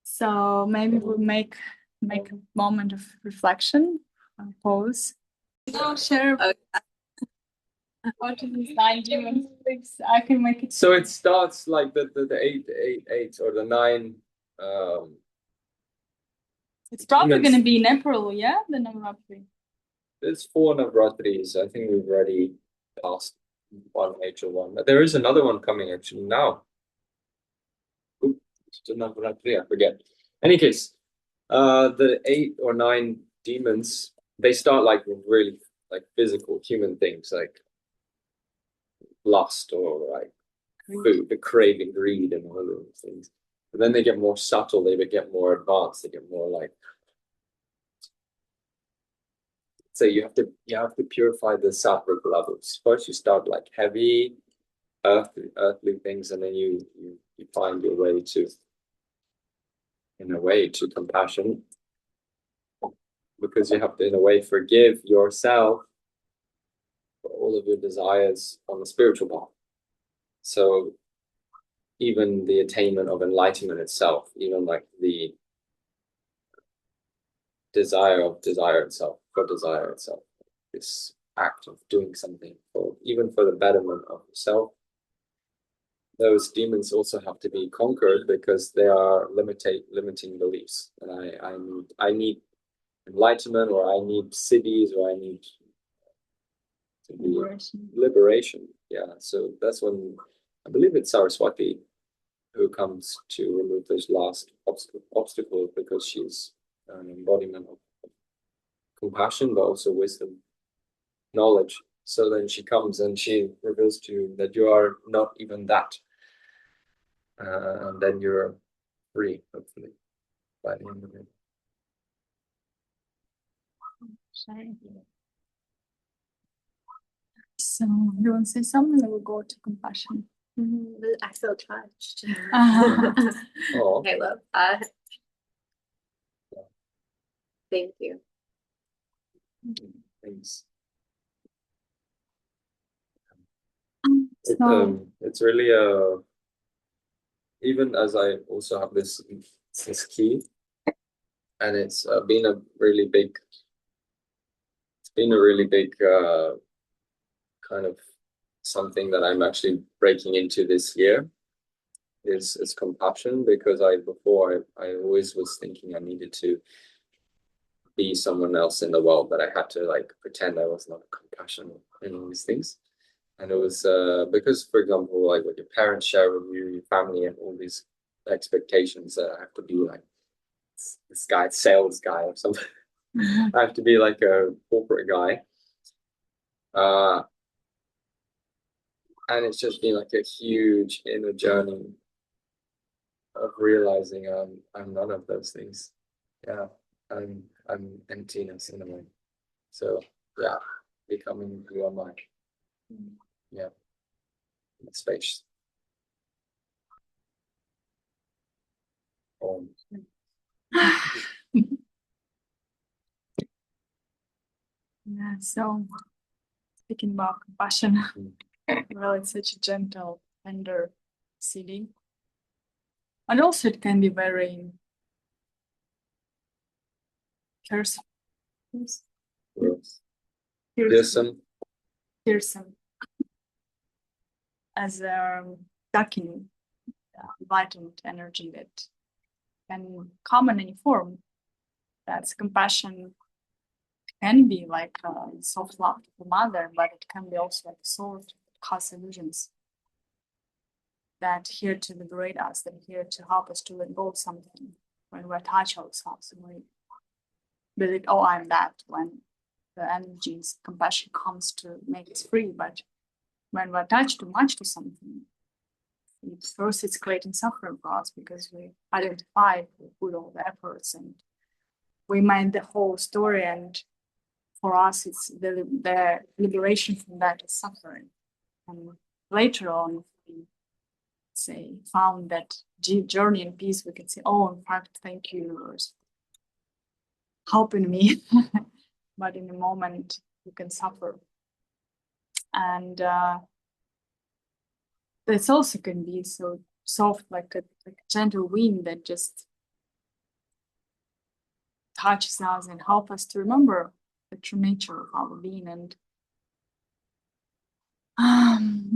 So maybe we'll make a moment of reflection, pause. I'll share what is this 9 demons. I can make it.
So it starts like the 8 or the 9.
It's probably
demons.
going to be in April, yeah, the Navratri.
There's 4 Navratris. I think we've already passed one major one, but there is another one coming actually now. Ooh, it's a Navratri, I forget. Any case, the 8 or 9 demons, they start like really like physical human things like lust or like food, the craving, greed, and all of those things. But then they get more subtle, they get more advanced, they get more like. So you have to purify the sattvic levels. First, you start like heavy, earthly things, and then you find your way to, in a way, to compassion, because you have to, in a way, forgive yourself for all of your desires on the spiritual path. So even the attainment of enlightenment itself, even like the desire itself, this act of doing something even for the betterment of yourself, those demons also have to be conquered, because they are limiting beliefs. And I need enlightenment, or I need siddhis, or I need liberation. Yeah, so that's when I believe it's Saraswati who comes to remove those last obstacles, because she's an embodiment of compassion, but also wisdom, knowledge. So then she comes and she reveals to you that you are not even that. And then you're free, hopefully, by the end of it.
So you want to say something, or we'll go to compassion?
I feel touched.
Oh.
I love that. Thank you.
Thanks.
So,
It's really even as I also have this key, and it's been a really big kind of something that I'm actually breaking into this year is compassion, because before I always was thinking I needed to be someone else in the world, that I had to like pretend I was not compassionate and all these things. And it was because, for example, like what your parents share with you, your family, and all these expectations that I have to be like this guy, sales guy or something. I have to be like a corporate guy. And it's just been like a huge inner journey of realizing I'm none of those things. Yeah, I'm emptiness in a way. So yeah, becoming who am I? Yeah, space.
Yeah, so speaking about compassion, well, it's such a gentle, tender Siddhi. And also it can be very fearsome.
Yes.
Fearsome.
Fearsome.
Fearsome. As a ducking, violent energy that can come in any form. That's compassion can be like soft love to the mother, but it can be also like sword that cause illusions. That here to liberate us, that here to help us to let go of something when we attach ourselves and we believe, oh, I'm that, when the energies, compassion comes to make us free. But when we attach too much to something, first it's creating suffering for us because we identify, we put all the efforts and we mind the whole story, and for us it's the liberation from that is suffering. And later on, we say found that journey in peace, we can say, oh, in fact, thank you, universe, helping me. But in the moment you can suffer. And this also can be so soft, like a gentle wind that just touches us and help us to remember the true nature of our being. And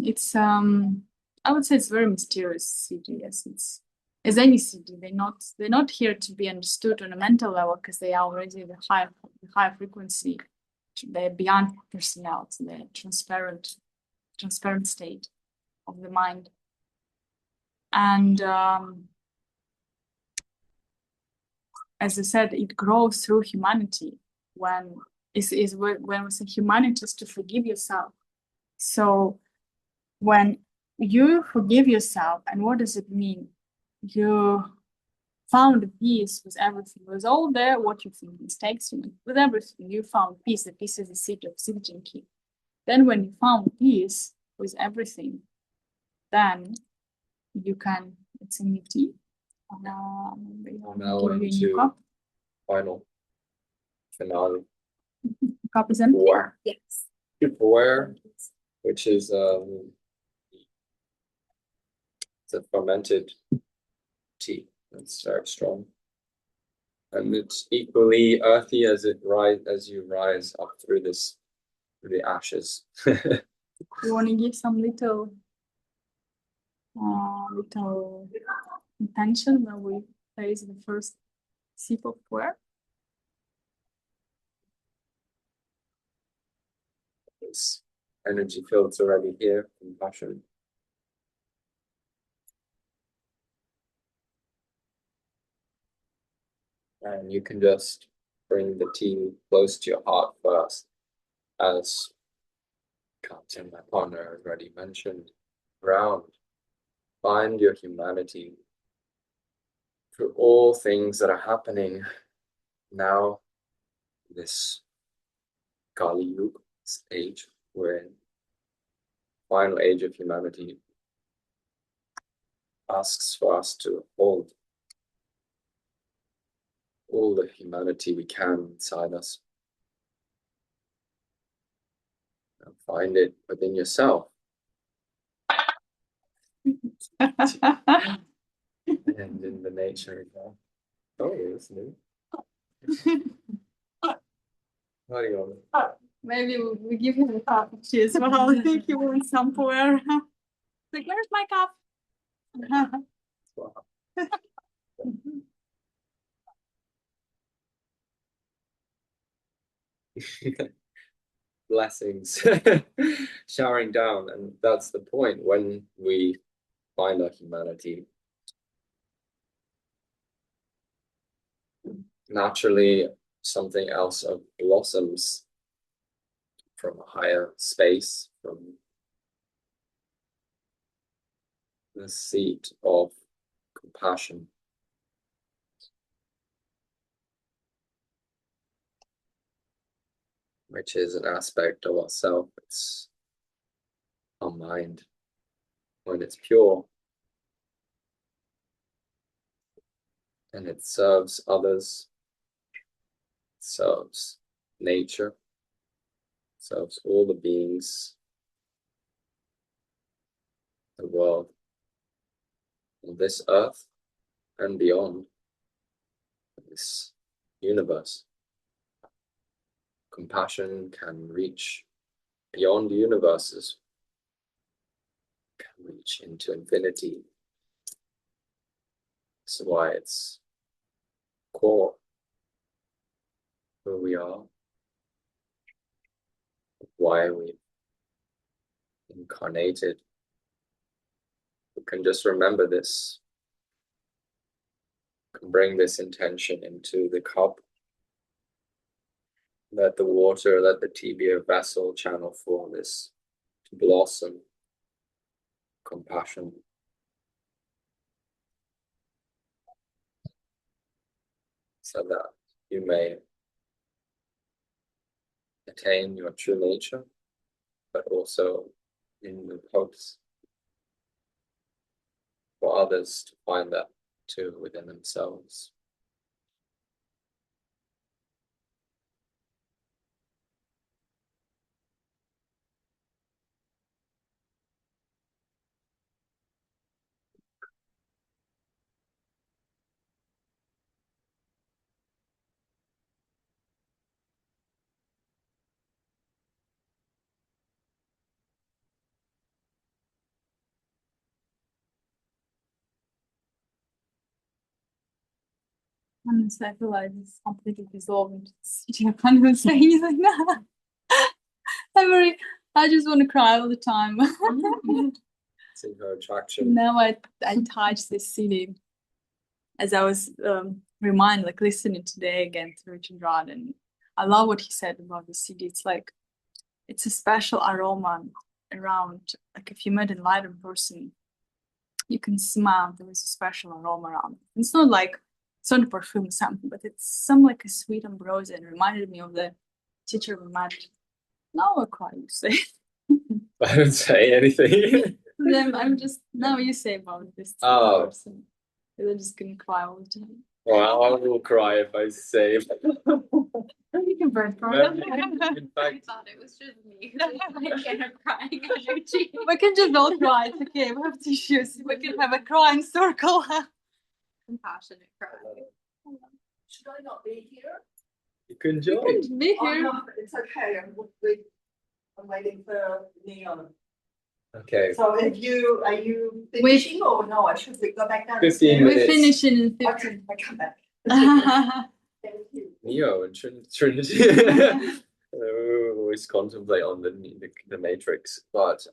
it's I would say it's very mysterious Siddhi. Yes, it's as any Siddhi. They're not here to be understood on a mental level because they are already the high frequency. They're beyond personality. They're transparent state of the mind. And as I said, it grows through humanity. When we say humanity is to forgive yourself. So when you forgive yourself, and what does it mean? You found peace with everything, with all what you think mistakes, with everything. You found peace. The peace is the seat of Siddhi. Then when you found peace with everything, then you can, it's in your tea.
Now into final finale.
Cup is empty.
Yes.
Where, which is it's a fermented tea. It's very strong, and it's equally earthy as you rise up through the ashes.
You want to give some little intention when we place the first sip of puer?
This energy field's already here, compassion. And you can just bring the tea close to your heart first, as Captain, my partner, has already mentioned. Ground. Find your humanity through all things that are happening now, this Kali Yuga, this age we're in, final age of humanity, asks for us to hold all the humanity we can inside us. And find it within yourself. And in the nature of life. Oh, that's new. How do you want it?
Maybe we give him a cup of tea as well. I think he wants some puer. Like, where's my cup?
Wow. Blessings showering down, and that's the point. When we find our humanity, naturally something else blossoms from a higher space, from the seat of compassion, which is an aspect of ourself. It's our mind when it's pure. and it serves others, serves nature, serves all the beings, the world, on this earth and beyond, this universe. Compassion can reach beyond universes, can reach into infinity. That's why it's core who we are, why we incarnated. We can just remember this, can bring this intention into the cup. Let the water, let the tea be a vessel, channel for this to blossom, compassion. So that you may attain your true nature, but also in the hopes for others to find that too within themselves.
Honestly, I feel like it's completely dissolved into the city. I can't even say anything now. I just want to cry all the time.
See her attraction.
Now I touch this city as I was reminded, like listening today again to Richard Rod, and I love what he said about the city. It's like it's a special aroma around. Like if you met an enlightened person, you can smell there is a special aroma around. It's not like it's not a perfume or something, but it's some like a sweet ambrosia, and reminded me of the teacher we met. Now I cry, you say.
I don't say anything.
Then I'm just now you say about this
Oh.
person. They're just gonna cry all the time.
Well, I will cry if I say.
You can both cry.
In
I
fact,
thought it was just me. I can't have crying energy.
We can just all cry. It's okay. We have tissues. We can have a crying circle.
Compassionate cry.
Should I not be here?
you can
We
join.
can be
Oh,
here.
no, it's okay. I'm waiting for Neon.
Okay,
So are you finishing or no? I should go back down.
15
We
minutes.
finish in
Okay,
15.
I come back. Thank you.
Neo and Trinity. We always contemplate on the Matrix, but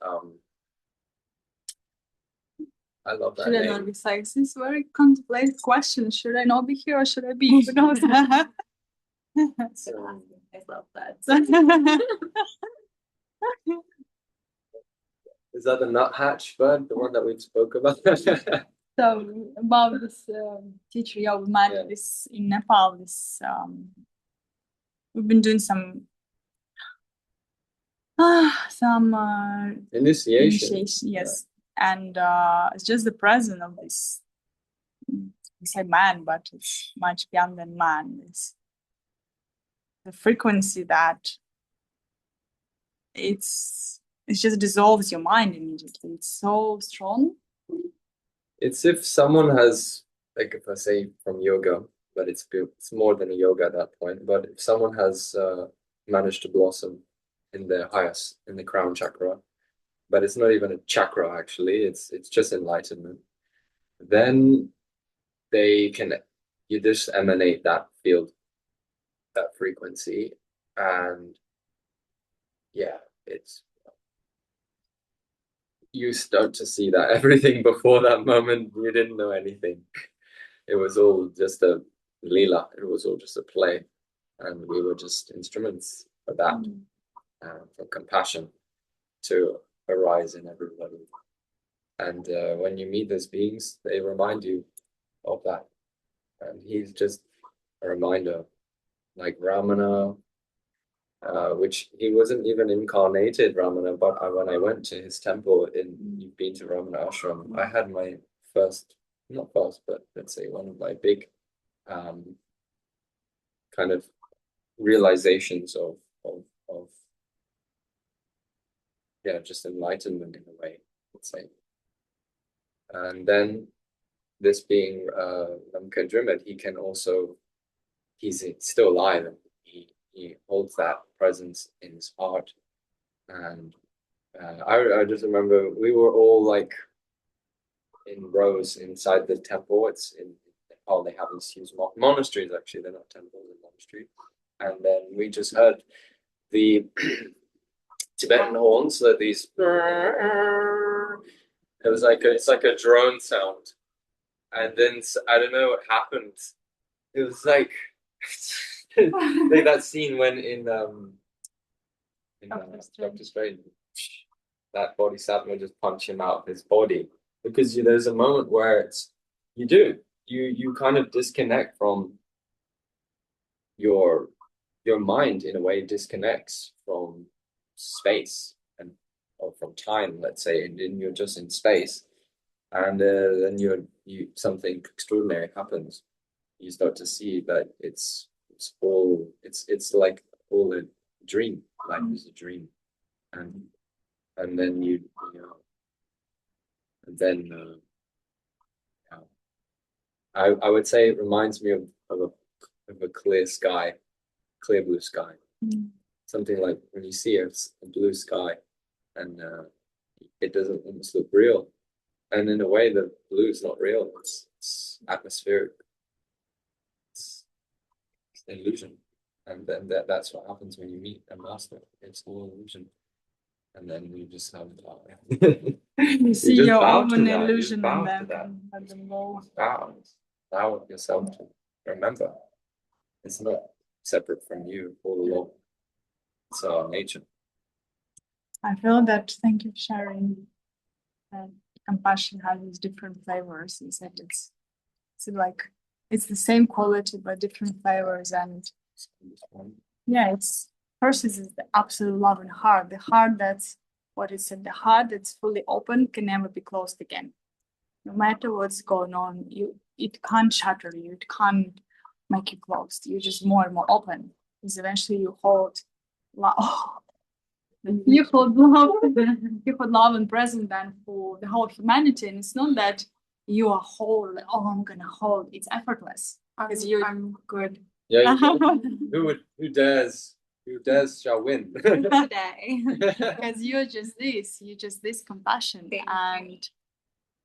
I love that
Should I not
name.
be like, this is very contemplative question. Should I not be here or should I be? Who knows?
So,
I love that.
is that the nuthatch bird, the one that we spoke about?
So about this teacher, yeah, we met
Yeah.
this in Nepal. This we've been doing some
Initiation.
yes, and it's just the presence of this. We say man, but it's much beyond than man. It's the frequency that it just dissolves your mind immediately. It's so strong.
It's if someone has, like if I say from yoga, but it's more than a yoga at that point. But if someone has managed to blossom in their highest, in the crown chakra, but it's not even a chakra actually, it's just enlightenment, then you just emanate that field, that frequency, and yeah, you start to see that everything before that moment, you didn't know anything. It was all just a lila. It was all just a play. And we were just instruments for that, for compassion to arise in everybody. And when you meet those beings, they remind you of that. And he's just a reminder, like Ramana, which he wasn't even incarnated Ramana, but when I went to his temple you've been to Ramana Ashram, I had my not first, but let's say one of my big kind of realizations of yeah, just enlightenment in a way, let's say. And then this being Namkha he can also, he's still alive, and he holds that presence in his heart. And I just remember we were all like in rows inside the temple. It's in Nepal, they have these huge monasteries, actually, they're not temples, they're monasteries. And then we just heard the Tibetan horns, so these, it was like it's like a drone sound. And then I don't know what happened. It was like like that scene when in Doctor Strange, that bodhisattva just punch him out of his body, because there's a moment where it's you kind of disconnect from your mind, in a way, disconnects from space or from time, let's say, and then you're just in space, and then you something extraordinary happens. You start to see that it's like all a dream. Life is a dream, and then you know, and then I would say it reminds me of a clear sky, clear blue sky. Something like when you see a blue sky, and it doesn't almost look real, and in a way the blue is not real. It's atmospheric. It's an illusion, and then that's what happens when you meet a master. It's all illusion, and then you just have
You see
just
your
bow to
own
that. You
illusion
just bow
in
to
them
that.
at the moment.
Allow yourself to remember it's not separate from you all along. It's our nature.
I feel that, thank you for sharing, that compassion has these different flavors. You said it's like it's the same quality but different flavors, and yeah, it's first is the absolute love and heart. The heart that's what is said, the heart that's fully open can never be closed again. No matter what's going on, it can't shatter you, it can't make you closed. You're just more and more open. Because eventually you hold love. You hold love and presence then for the whole humanity. And it's not that you are whole, like, oh, I'm gonna hold. It's effortless. Because I'm good.
Yeah, who dares shall win.
Today.
Because you're just this compassion. And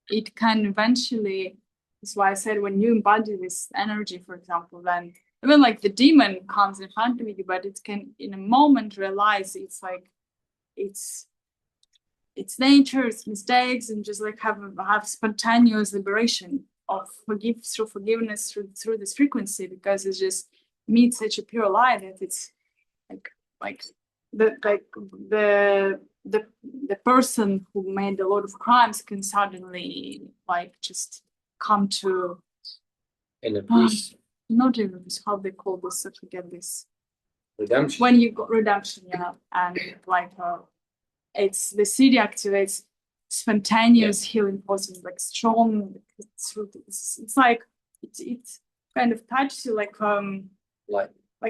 it can eventually, that's why I said when you embody this energy, for example, then even like the demon comes in front of you, but it can in a moment realize it's like it's nature, it's mistakes, and just like have spontaneous liberation of through forgiveness through this frequency, because it's just meets such a pure light that it's like the person who made a lot of crimes can suddenly like just come to
In a peace,
not even this, how they call this, I forget this,
redemption.
when you got redemption, yeah, and like it's the Siddhi activates spontaneous healing process, like strong. It's like it kind of touches you like
Light.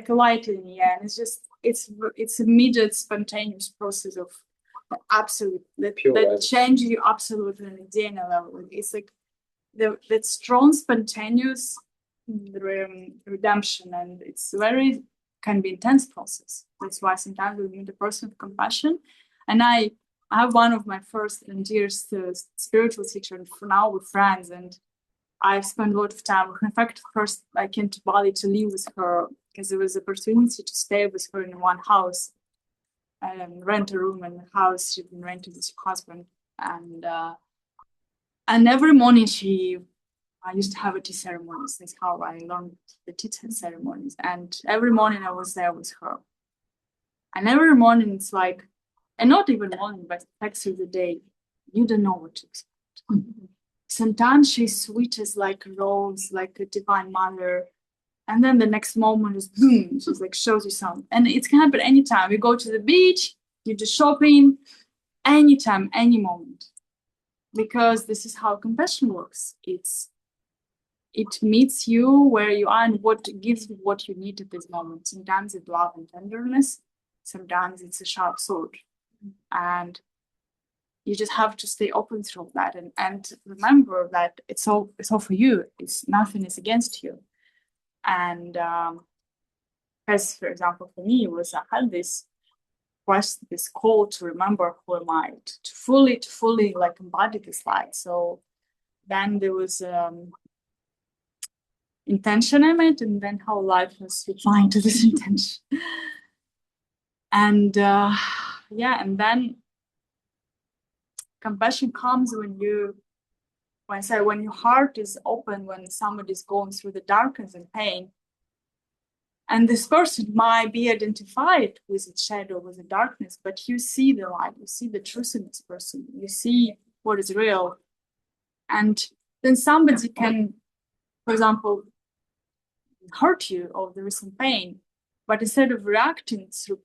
a light in the air, and it's immediate spontaneous process of the absolute that change you absolutely on a DNA level. It's like that strong spontaneous redemption, and it's very can be intense process. That's why sometimes we meet a person of compassion, and I have one of my first and dearest spiritual teachers for now with friends, and I've spent a lot of time. In fact, first I came to Bali to live with her because there was an opportunity to stay with her in one house and rent a room in the house she'd been renting with her husband. And every morning I used to have a tea ceremonies. That's how I learned the tea ceremonies. And every morning I was there with her. And every morning it's like, and not even morning, but like through the day, you don't know what to expect. Sometimes she's sweet as like a rose, like a divine mother. And then the next moment is boom, she's like shows you something. And it can happen anytime. You go to the beach, you do shopping, anytime, any moment. Because this is how compassion works. it meets you where you are and what gives you what you need at this moment. Sometimes it's love and tenderness, sometimes it's a sharp sword. And you just have to stay open through that and remember that it's all for you. It's nothing is against you. And as for example, for me, I had this quest, this call to remember who am I, to fully like embody this light. So then there was intention in it, and then how life was replying to this intention. And and then compassion comes when your heart is open, when somebody's going through the darkness and pain. And this person might be identified with its shadow, with the darkness, but you see the light, you see the truth in this person, you see what is real. And then somebody can, for example, hurt you or there is some pain, but instead of reacting through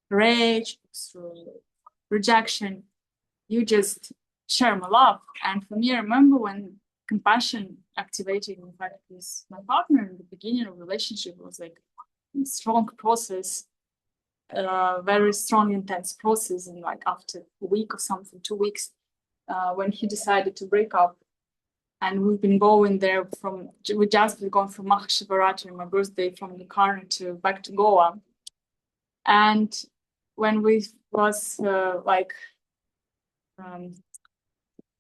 rage, through rejection, you just share my love. And for me, I remember when compassion activated, in fact, with my partner in the beginning of the relationship, it was like a strong process, very strong, intense process. And like after a week or something, 2 weeks, when he decided to break up, and we've been going there we just been going from Mahashivaratri, my birthday, from the car to back to Goa. And when we was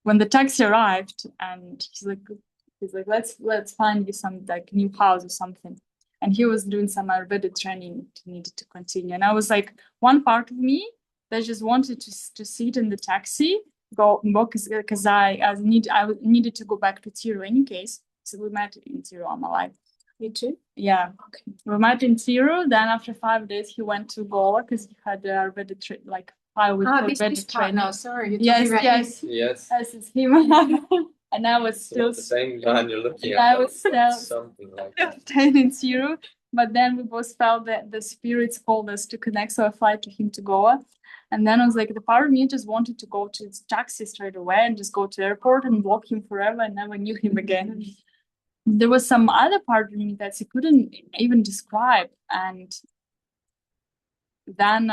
when the taxi arrived, and he's like, let's find you some like new house or something. And he was doing some Ayurvedic training, needed to continue. And I was like, one part of me that just wanted to sit in the taxi, go because I needed to go back to Tiru in any case. So we met in Tiru all my life.
You too?
Yeah. Okay. We met in Tiru. Then after 5 days, he went to Goa because he had the Ayurvedic like 5 weeks
Ayurvedic training. No, sorry.
Yes.
Yes.
Yes, it's him. And I was
So
still
at the same man you're looking at.
I was still
something like that.
staying in Tiru. But then we both felt that the spirits called us to connect, so I flew to him to Goa. And then I was like, the part of me just wanted to go to his taxi straight away and just go to the airport and block him forever and never knew him again. There was some other part of me that he couldn't even describe. And then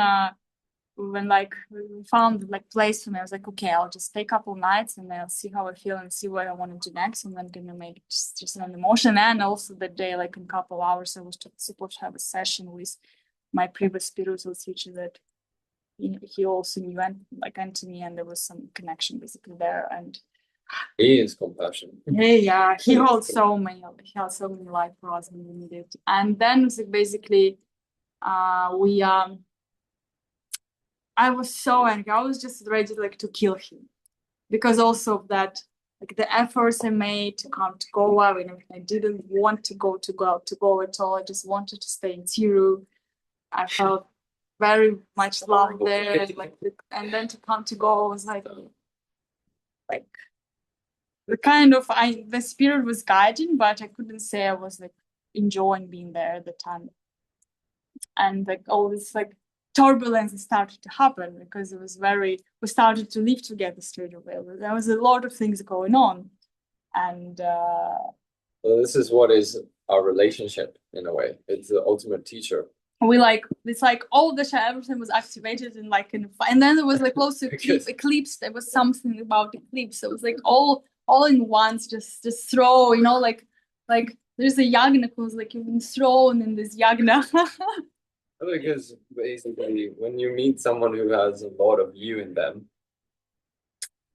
when like we found like place for me, I was like, okay, I'll just stay a couple nights and then I'll see how I feel and see what I want to do next, and then gonna make just an emotion. And also that day, like in a couple hours, I was supposed to have a session with my previous spiritual teacher that he also knew Anthony, and there was some connection basically there. And
He is compassion.
yeah, he holds so many life for us when we need it. And then basically I was so angry. I was just ready like to kill him, because also of that, like the efforts I made to come to Goa, when I didn't want to go at all. I just wanted to stay in Tiru. I felt very much love there, and then to come to Goa was like the kind of the spirit was guiding, but I couldn't say I was like enjoying being there at the time. And like all this like turbulence started to happen because we started to live together straight away. There was a lot of things going on. And
well, this is what is our relationship in a way. It's the ultimate teacher.
It's like all the everything was activated and and then there was like close to eclipse. There was something about eclipse. It was like all in once, just throw, like there's a yagna who's like you've been thrown in this yagna.
Because basically when you meet someone who has a lot of you in them,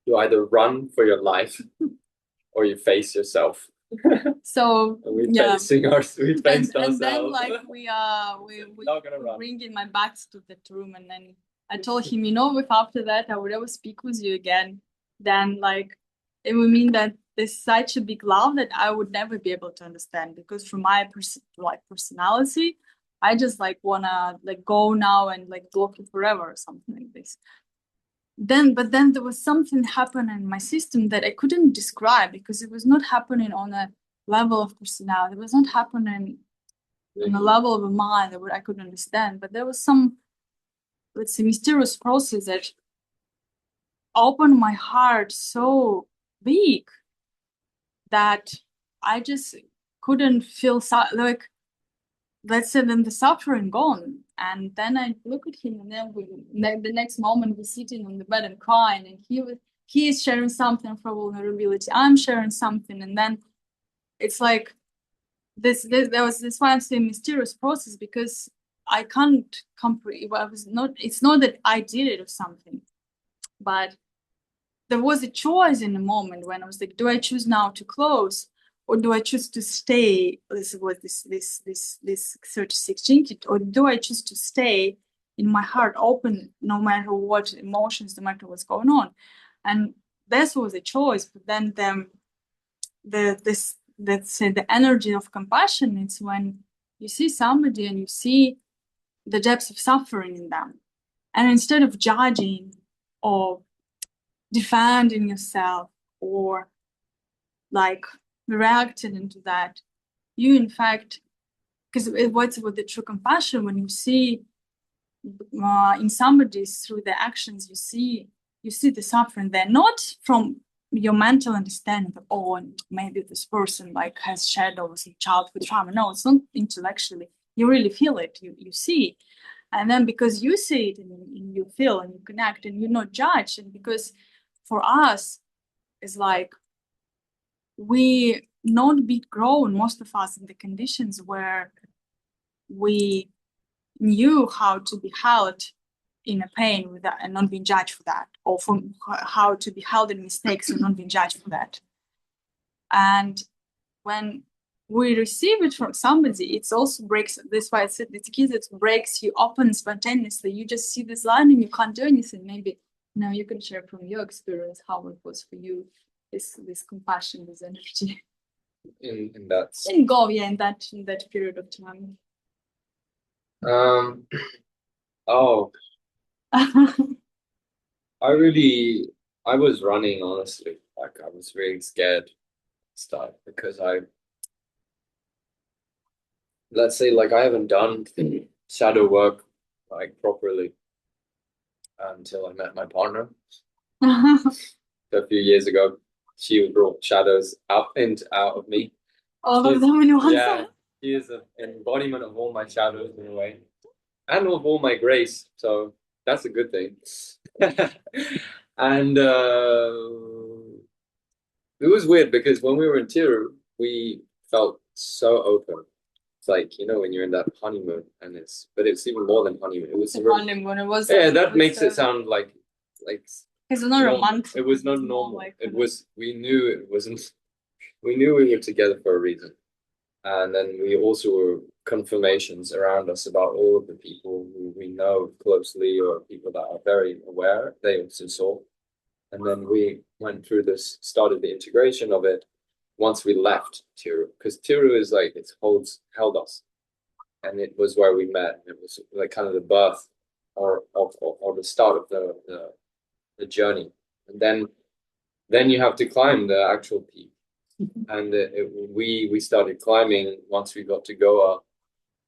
you either run for your life or you face yourself.
So
and we faced
and
ourselves.
Then like we
not gonna run.
bringing my back to that room, and then I told him, if after that I would ever speak with you again, then like it would mean that there's such a big love that I would never be able to understand, because from my personality, I just like wanna like go now and like block you forever or something like this. But then there was something happening in my system that I couldn't describe, because it was not happening on a level of personality. It was not happening on a level of a mind that I could understand. But there was some, let's say, mysterious process that opened my heart so big that I just couldn't feel like, let's say, then the suffering gone. And then I look at him, and then the next moment we're sitting on the bed and crying, and he is sharing something from vulnerability. I'm sharing something, and then it's like there was this one mysterious process, because I can't comprehend. It's not that I did it or something, but there was a choice in the moment when I was like, do I choose now to close, or do I choose to stay? This was this 36 jinki, or do I choose to stay in my heart open, no matter what emotions, no matter what's going on? And this was a choice. But then let's say the energy of compassion, it's when you see somebody and you see the depths of suffering in them, and instead of judging or defending yourself or like reacting into that, you in fact, because what's with the true compassion, when you see in somebody through the actions, you see the suffering there, not from your mental understanding of, oh, maybe this person like has shadows and childhood trauma. No, it's not intellectually. You really feel it. You see. And then because you see it and you feel and you connect and you not judge, and because for us, it's like we not be grown, most of us, in the conditions where we knew how to be held in a pain with that and not being judged for that, or from how to be held in mistakes and not being judged for that. And when we receive it from somebody, it also breaks. That's why I said it's key, that breaks you open spontaneously. You just see this line and you can't do anything. Maybe now you can share from your experience how it was for you, this compassion, this energy.
In that
And go, yeah, in that period of time.
Oh, I was running, honestly. Like, I was really scared stuff, because let's say, like, I haven't done shadow work like properly until I met my partner a few years ago. She brought shadows out of me.
All of them in one.
Yeah, she is an embodiment of all my shadows in a way, and of all my grace. So that's a good thing. And it was weird, because when we were in Tiru, we felt so open. It's like, when you're in that honeymoon, and but it's even more than honeymoon. It was
honeymoon. It was.
Yeah, that makes it sound like
it's not romantic.
It was not normal. Like, it was. We knew it wasn't. We knew we were together for a reason, and then we also were confirmations around us about all of the people who we know closely, or people that are very aware. They also saw, and then we went through this, started the integration of it once we left Tiru, because Tiru is like, it held us, and it was where we met. It was like kind of the birth or the start of the journey, and then you have to climb the actual peak, and we started climbing once we got to Goa,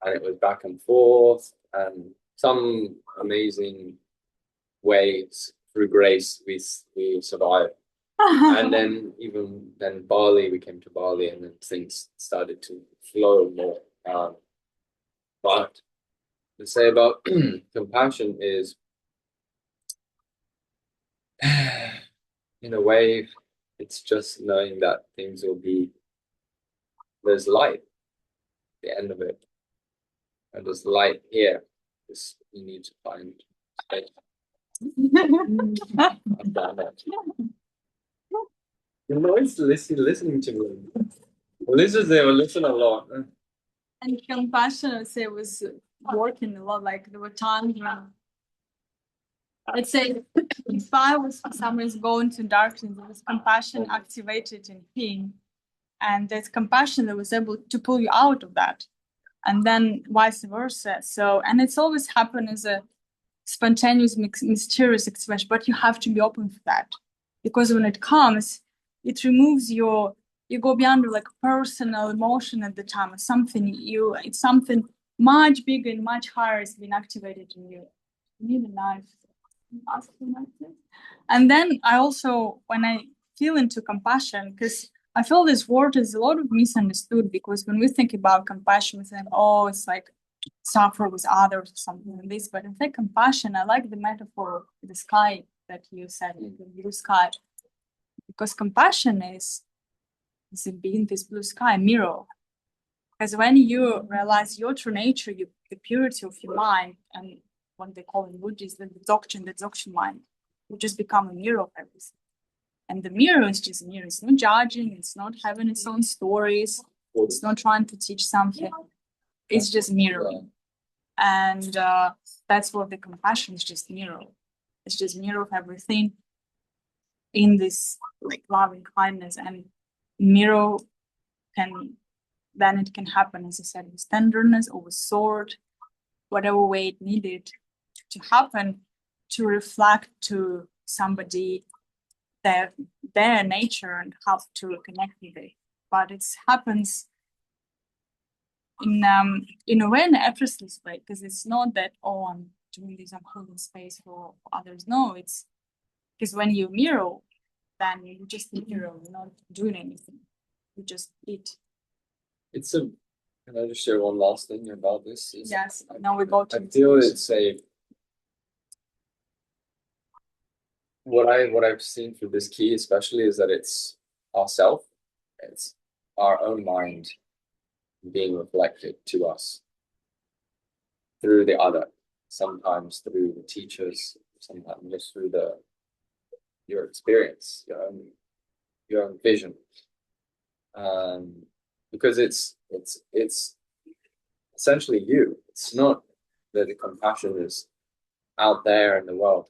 and it was back and forth, and some amazing ways through grace we survived. And then Bali, we came to Bali, and then things started to flow more. But to say about compassion is, in a way, it's just knowing that things will be, there's light at the end of it, and there's light here. Just, you need to find space. I've done it. You're always listening to me. They will listen a lot.
And compassion, I would say, was working a lot. Like, there were times when, let's say, if I was for some reason going to darkness, there was compassion activated in him, and there's compassion that was able to pull you out of that, and then vice versa. So, and it's always happened as a spontaneous, mysterious expression, but you have to be open for that, because when it comes, it removes you go beyond like personal emotion at the time. It's something much bigger and much higher is being activated in you. You need a knife. And then I also, when I feel into compassion, because I feel this word is a lot of misunderstood, because when we think about compassion, we think, oh, it's like suffer with others or something like this. But in fact, compassion, I like the metaphor of the sky that you said, the blue sky, because compassion is being this blue sky mirror. Because when you realize your true nature, the purity of your mind, and what they call in Buddhism the dzogchen mind, you just become a mirror of everything. And the mirror is just a mirror. It's not judging, it's not having its own stories, it's not trying to teach something. It's just mirroring. And that's what the compassion is, just mirror. It's just mirror of everything in this like loving kindness. And mirror then it can happen, as I said, with tenderness or with sword, whatever way it needed to happen, to reflect to somebody their nature and how to connect with it. But it happens in a way, in an effortless way, because it's not that, oh, I'm doing this, I'm holding space for others. No, it's because when you mirror, then you just mirror, you're not doing anything. You just eat.
Can I just share one last thing about this?
Yes, now we go to
I feel it's what I've seen through this key especially is that it's ourself, it's our own mind being reflected to us through the other, sometimes through the teachers, sometimes just through your experience, your own vision. Because it's essentially you. It's not that the compassion is out there in the world.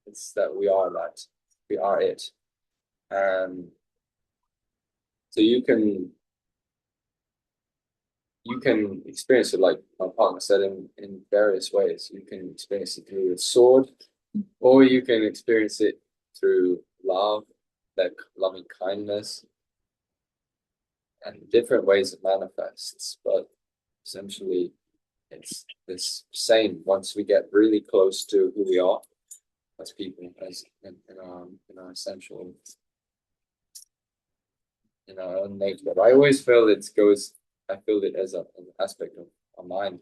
It's that we are it. So you can experience it, like my partner said, in various ways. You can experience it through a sword, or you can experience it through love, like loving kindness, and different ways it manifests. But essentially, it's this same once we get really close to who we are as people, as in our essential, in our own nature. But I always feel I feel it as an aspect of our mind.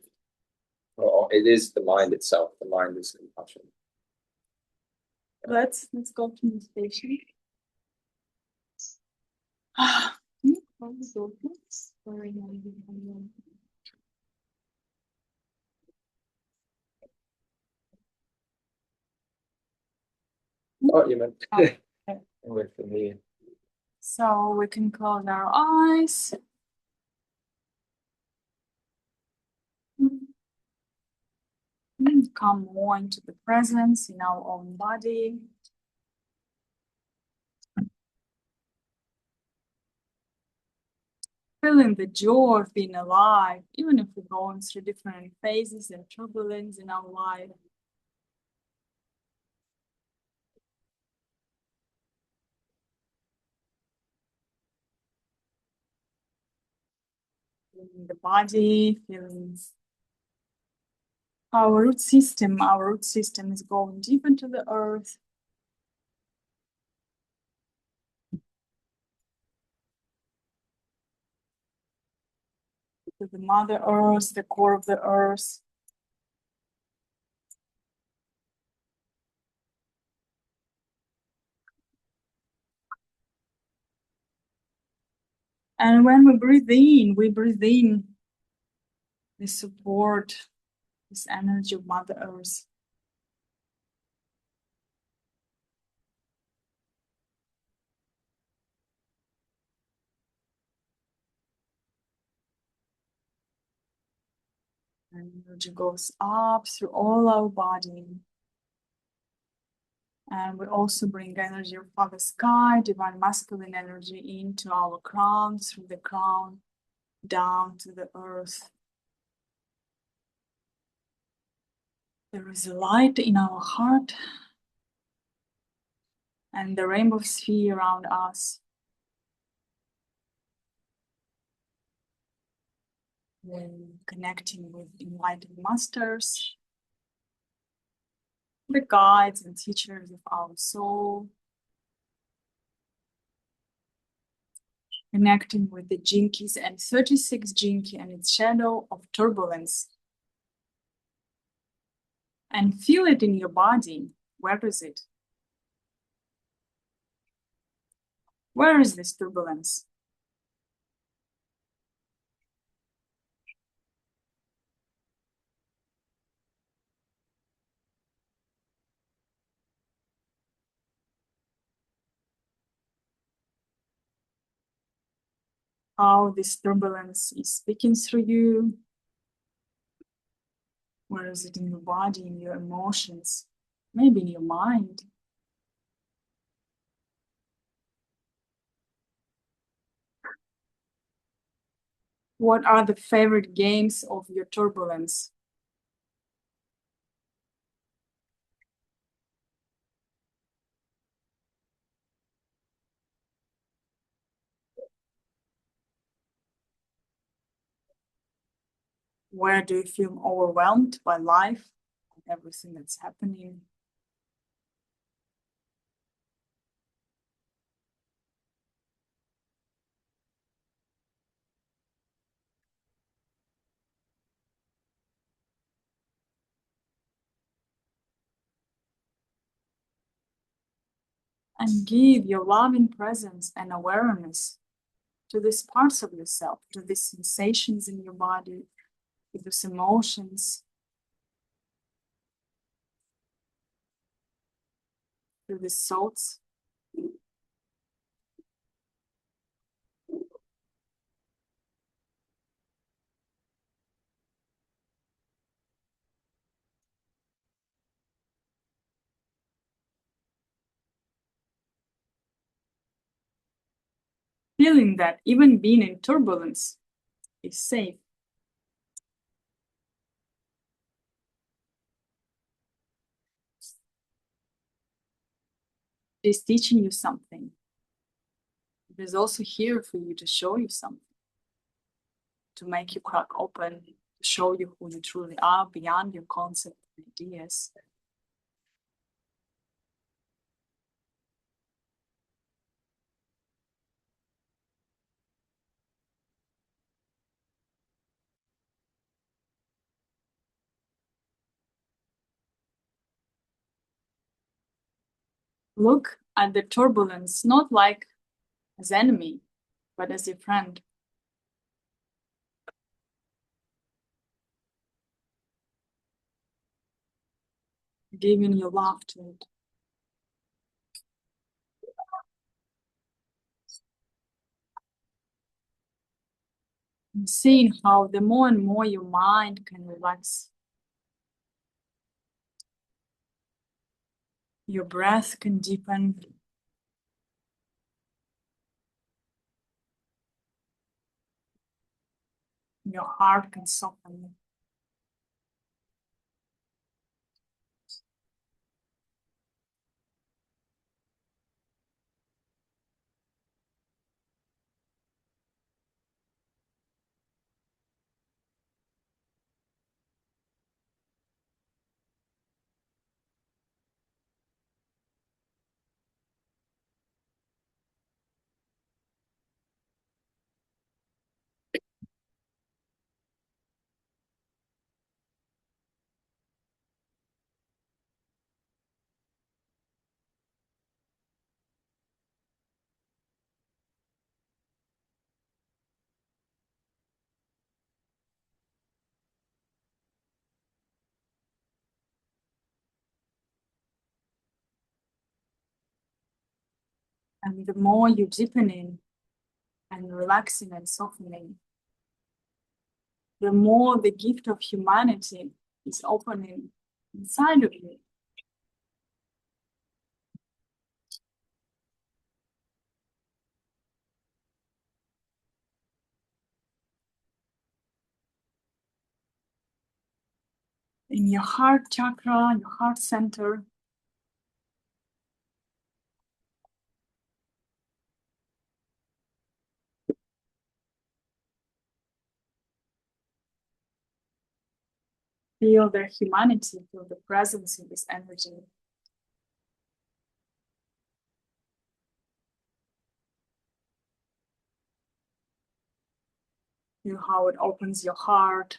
Or it is the mind itself. The mind is compassion.
Let's go to meditation.
Oh, you meant
Okay.
wait for me.
So we can close our eyes. Come more into the presence in our own body. Feeling the joy of being alive, even if we're going through different phases and turbulence in our life. Feeling the body, feeling our root system. Our root system is going deep into the earth. To the Mother Earth, the core of the earth. And when we breathe in the support, this energy of Mother Earth. And energy goes up through all our body. And we also bring energy of Father Sky, divine masculine energy into our crown, through the crown, down to the earth. There is a light in our heart and the rainbow sphere around us. We're connecting with enlightened masters, the guides and teachers of our soul. connecting with the gene keys and 36 gene key and its shadow of turbulence. And feel it in your body. Where is it? Where is this turbulence? How this turbulence is speaking through you. Where is it in your body, in your emotions, maybe in your mind? What are the favorite games of your turbulence? Where do you feel overwhelmed by life and everything that's happening? And give your loving presence and awareness to these parts of yourself, to these sensations in your body, to these emotions, to these thoughts. Feeling that even being in turbulence is safe. It is teaching you something. It is also here for you to show you something, to make you crack open, to show you who you truly are beyond your concept and ideas. Look at the turbulence not like as enemy, but as your friend. Giving your love to it. And seeing how the more and more your mind can relax, your breath can deepen, your heart can soften. And the more you deepen in and relaxing and softening, the more the gift of humanity is opening inside of you. In your heart chakra, your heart center, feel their humanity, feel the presence in this energy. Feel how it opens your heart.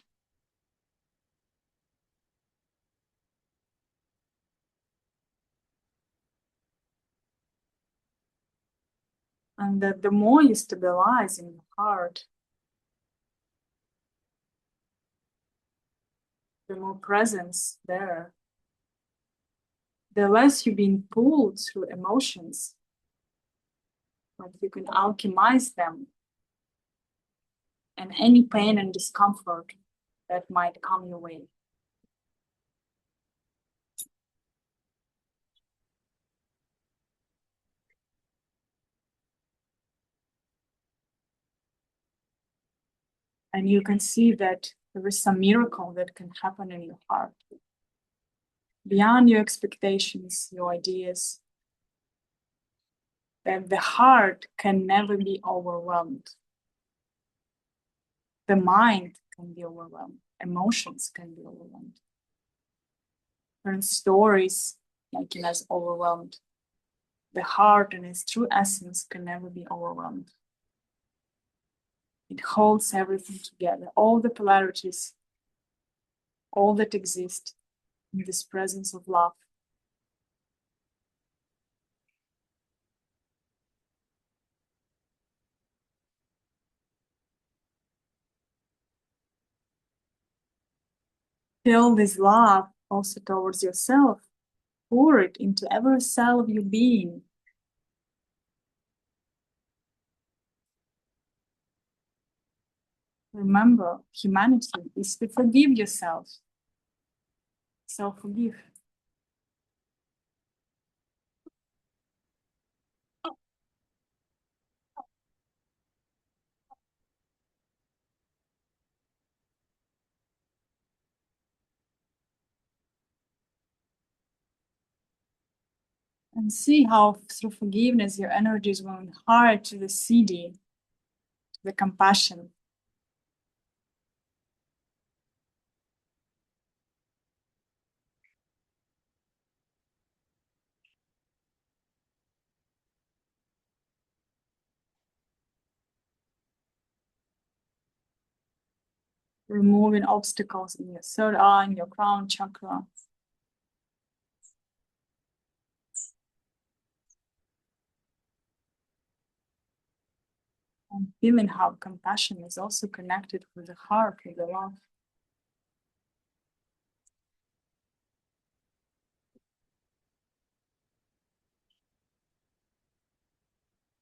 And that the more you stabilize in your heart, the more presence there, the less you're being pulled through emotions. Like you can alchemize them, and any pain and discomfort that might come your way. And you can see that there is some miracle that can happen in your heart. Beyond your expectations, your ideas, that the heart can never be overwhelmed. The mind can be overwhelmed. Emotions can be overwhelmed. Certain stories making us overwhelmed. The heart in its true essence can never be overwhelmed. It holds everything together, all the polarities, all that exist in this presence of love. Feel this love also towards yourself. Pour it into every cell of your being. Remember, humanity is to forgive yourself. So forgive. And see how through forgiveness your energy is going hard to the Siddhi, to the compassion. Removing obstacles in your third eye, in your crown chakra. And feeling how compassion is also connected with the heart, with the love.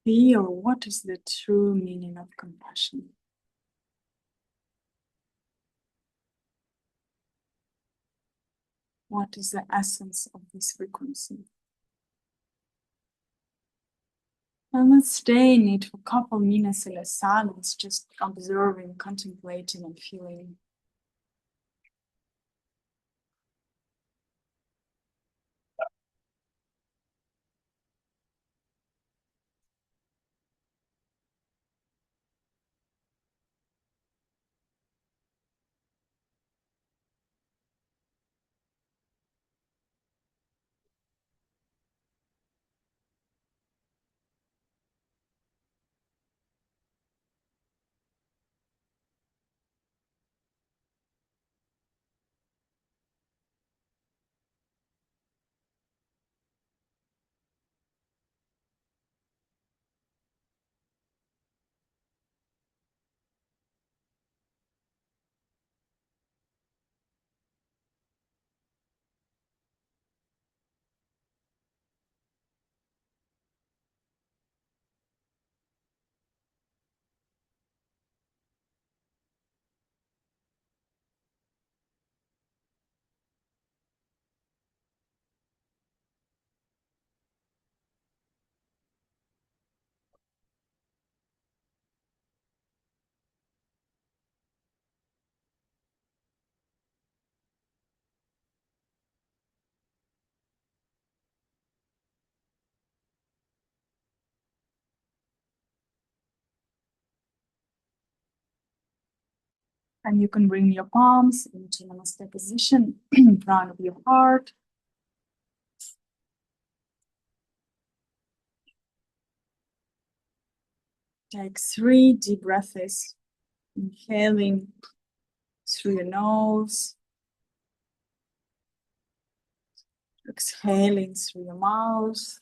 Feel what is the true meaning of compassion. What is the essence of this frequency? And let's stay in it for a couple minutes in a silence, just observing, contemplating, and feeling. And you can bring your palms into Namaste position in front of your heart. Take 3 deep breaths Inhaling through your nose. Exhaling through your mouth.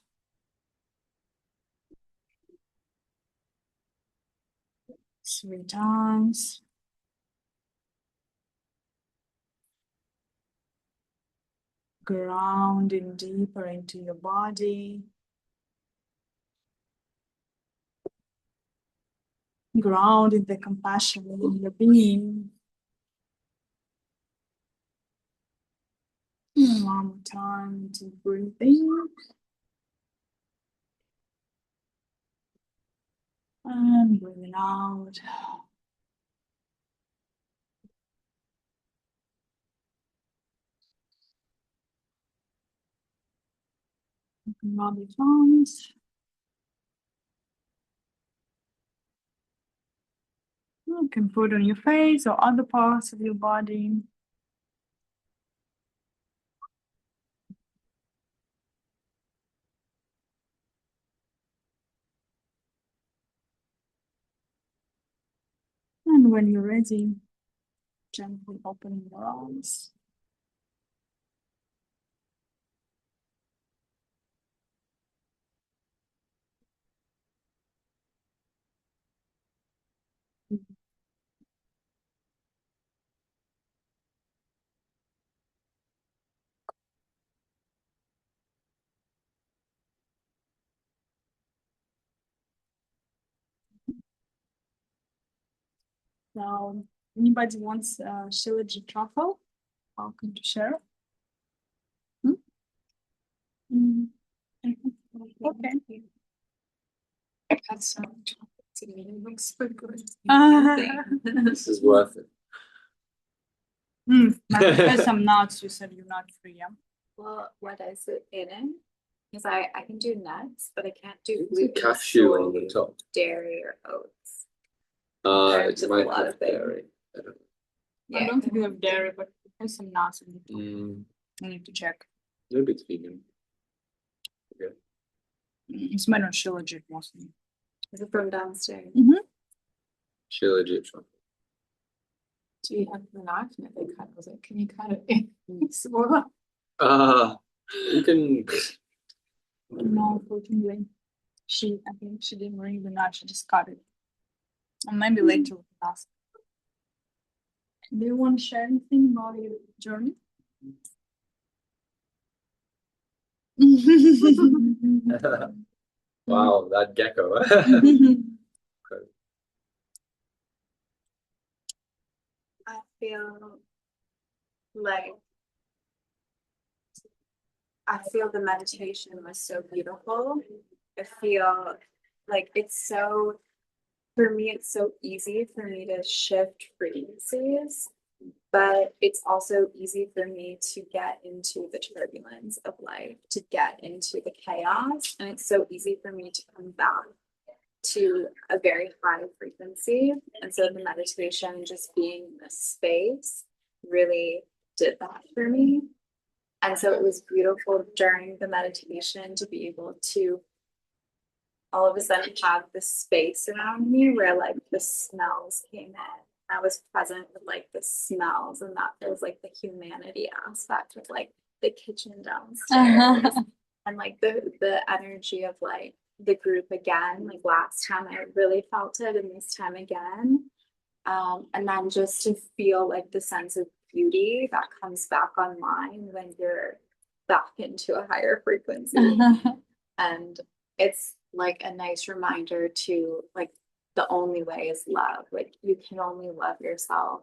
3 times. Grounding deeper into your body. Grounding the compassion in your being. And one more time to breathe in. And breathing out. Rub your thumbs. You can put on your face or other parts of your body. And when you're ready, gently open your eyes. Now, anybody wants Shilajit truffle? Welcome to share. Okay.
That's so it looks so good.
This is worth it.
There's some nuts. You said you're not free, yeah?
Well, what is it in it? Because I can do nuts, but I can't do
There's a
gluten,
cashew on
soy,
the top.
dairy, or oats.
It
There's
might
a lot
have
of things.
dairy. I don't
I don't think you have dairy, but there's some nuts in it.
know.
I need to check.
Maybe it's vegan.
It's made on Shilajit mostly.
Is it from downstairs?
Shilajit truffle.
Do you have the knife? No, they cut. Was it? Can you cut it? Smaller.
You can.
No, unfortunately. I think she didn't ring the nut, she just cut it. And maybe later we can ask. Do you want to share anything about your journey?
Wow, that gecko.
I feel like the meditation was so beautiful. I feel like for me, it's so easy for me to shift frequencies, but it's also easy for me to get into the turbulence of life, to get into the chaos. And it's so easy for me to come back to a very high frequency. And so the meditation, just being in this space, really did that for me. And so it was beautiful during the meditation to be able to all of a sudden have this space around me where like the smells came in. I was present with like the smells, and that feels like the humanity aspect of like the kitchen downstairs and like the energy of like the group again. Like last time I really felt it, and this time again. And then just to feel like the sense of beauty that comes back online when you're back into a higher frequency. And it's like a nice reminder to like the only way is love. Like you can only love yourself.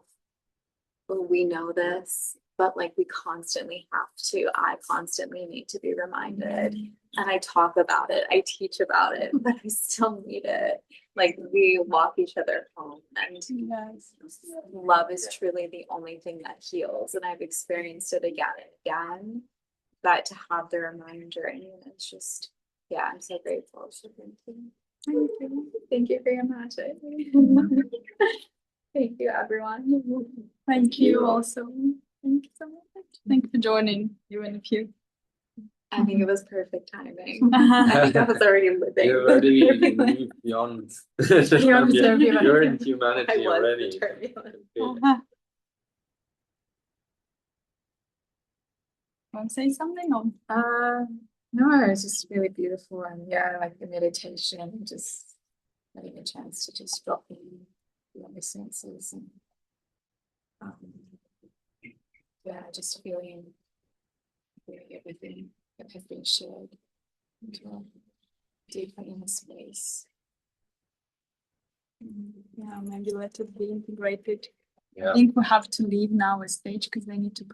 Well, we know this, but like I constantly need to be reminded. And I talk about it, I teach about it, but I still need it. Like we walk each other home, and love is truly the only thing that heals. And I've experienced it again and again, but to have the reminder, and it's just, yeah, I'm so grateful. So thank you. Thank you very much. Thank you, everyone.
Thank you also. Thank you so much. Thank you for joining, even if you
I think it was perfect timing. I think I was already living.
You've
the
already
turbulence.
moved beyond.
Beyond turbulence.
You're in
I
humanity
was
already.
the turbulence.
Want to say something? Or?
No, it's just really beautiful, and yeah, like the meditation and just having a chance to just drop in beyond the senses and yeah, just feeling everything that has been shared into a deeper inner space.
Yeah, maybe let it be integrated.
Yeah.
I think we have to leave now a stage because they need to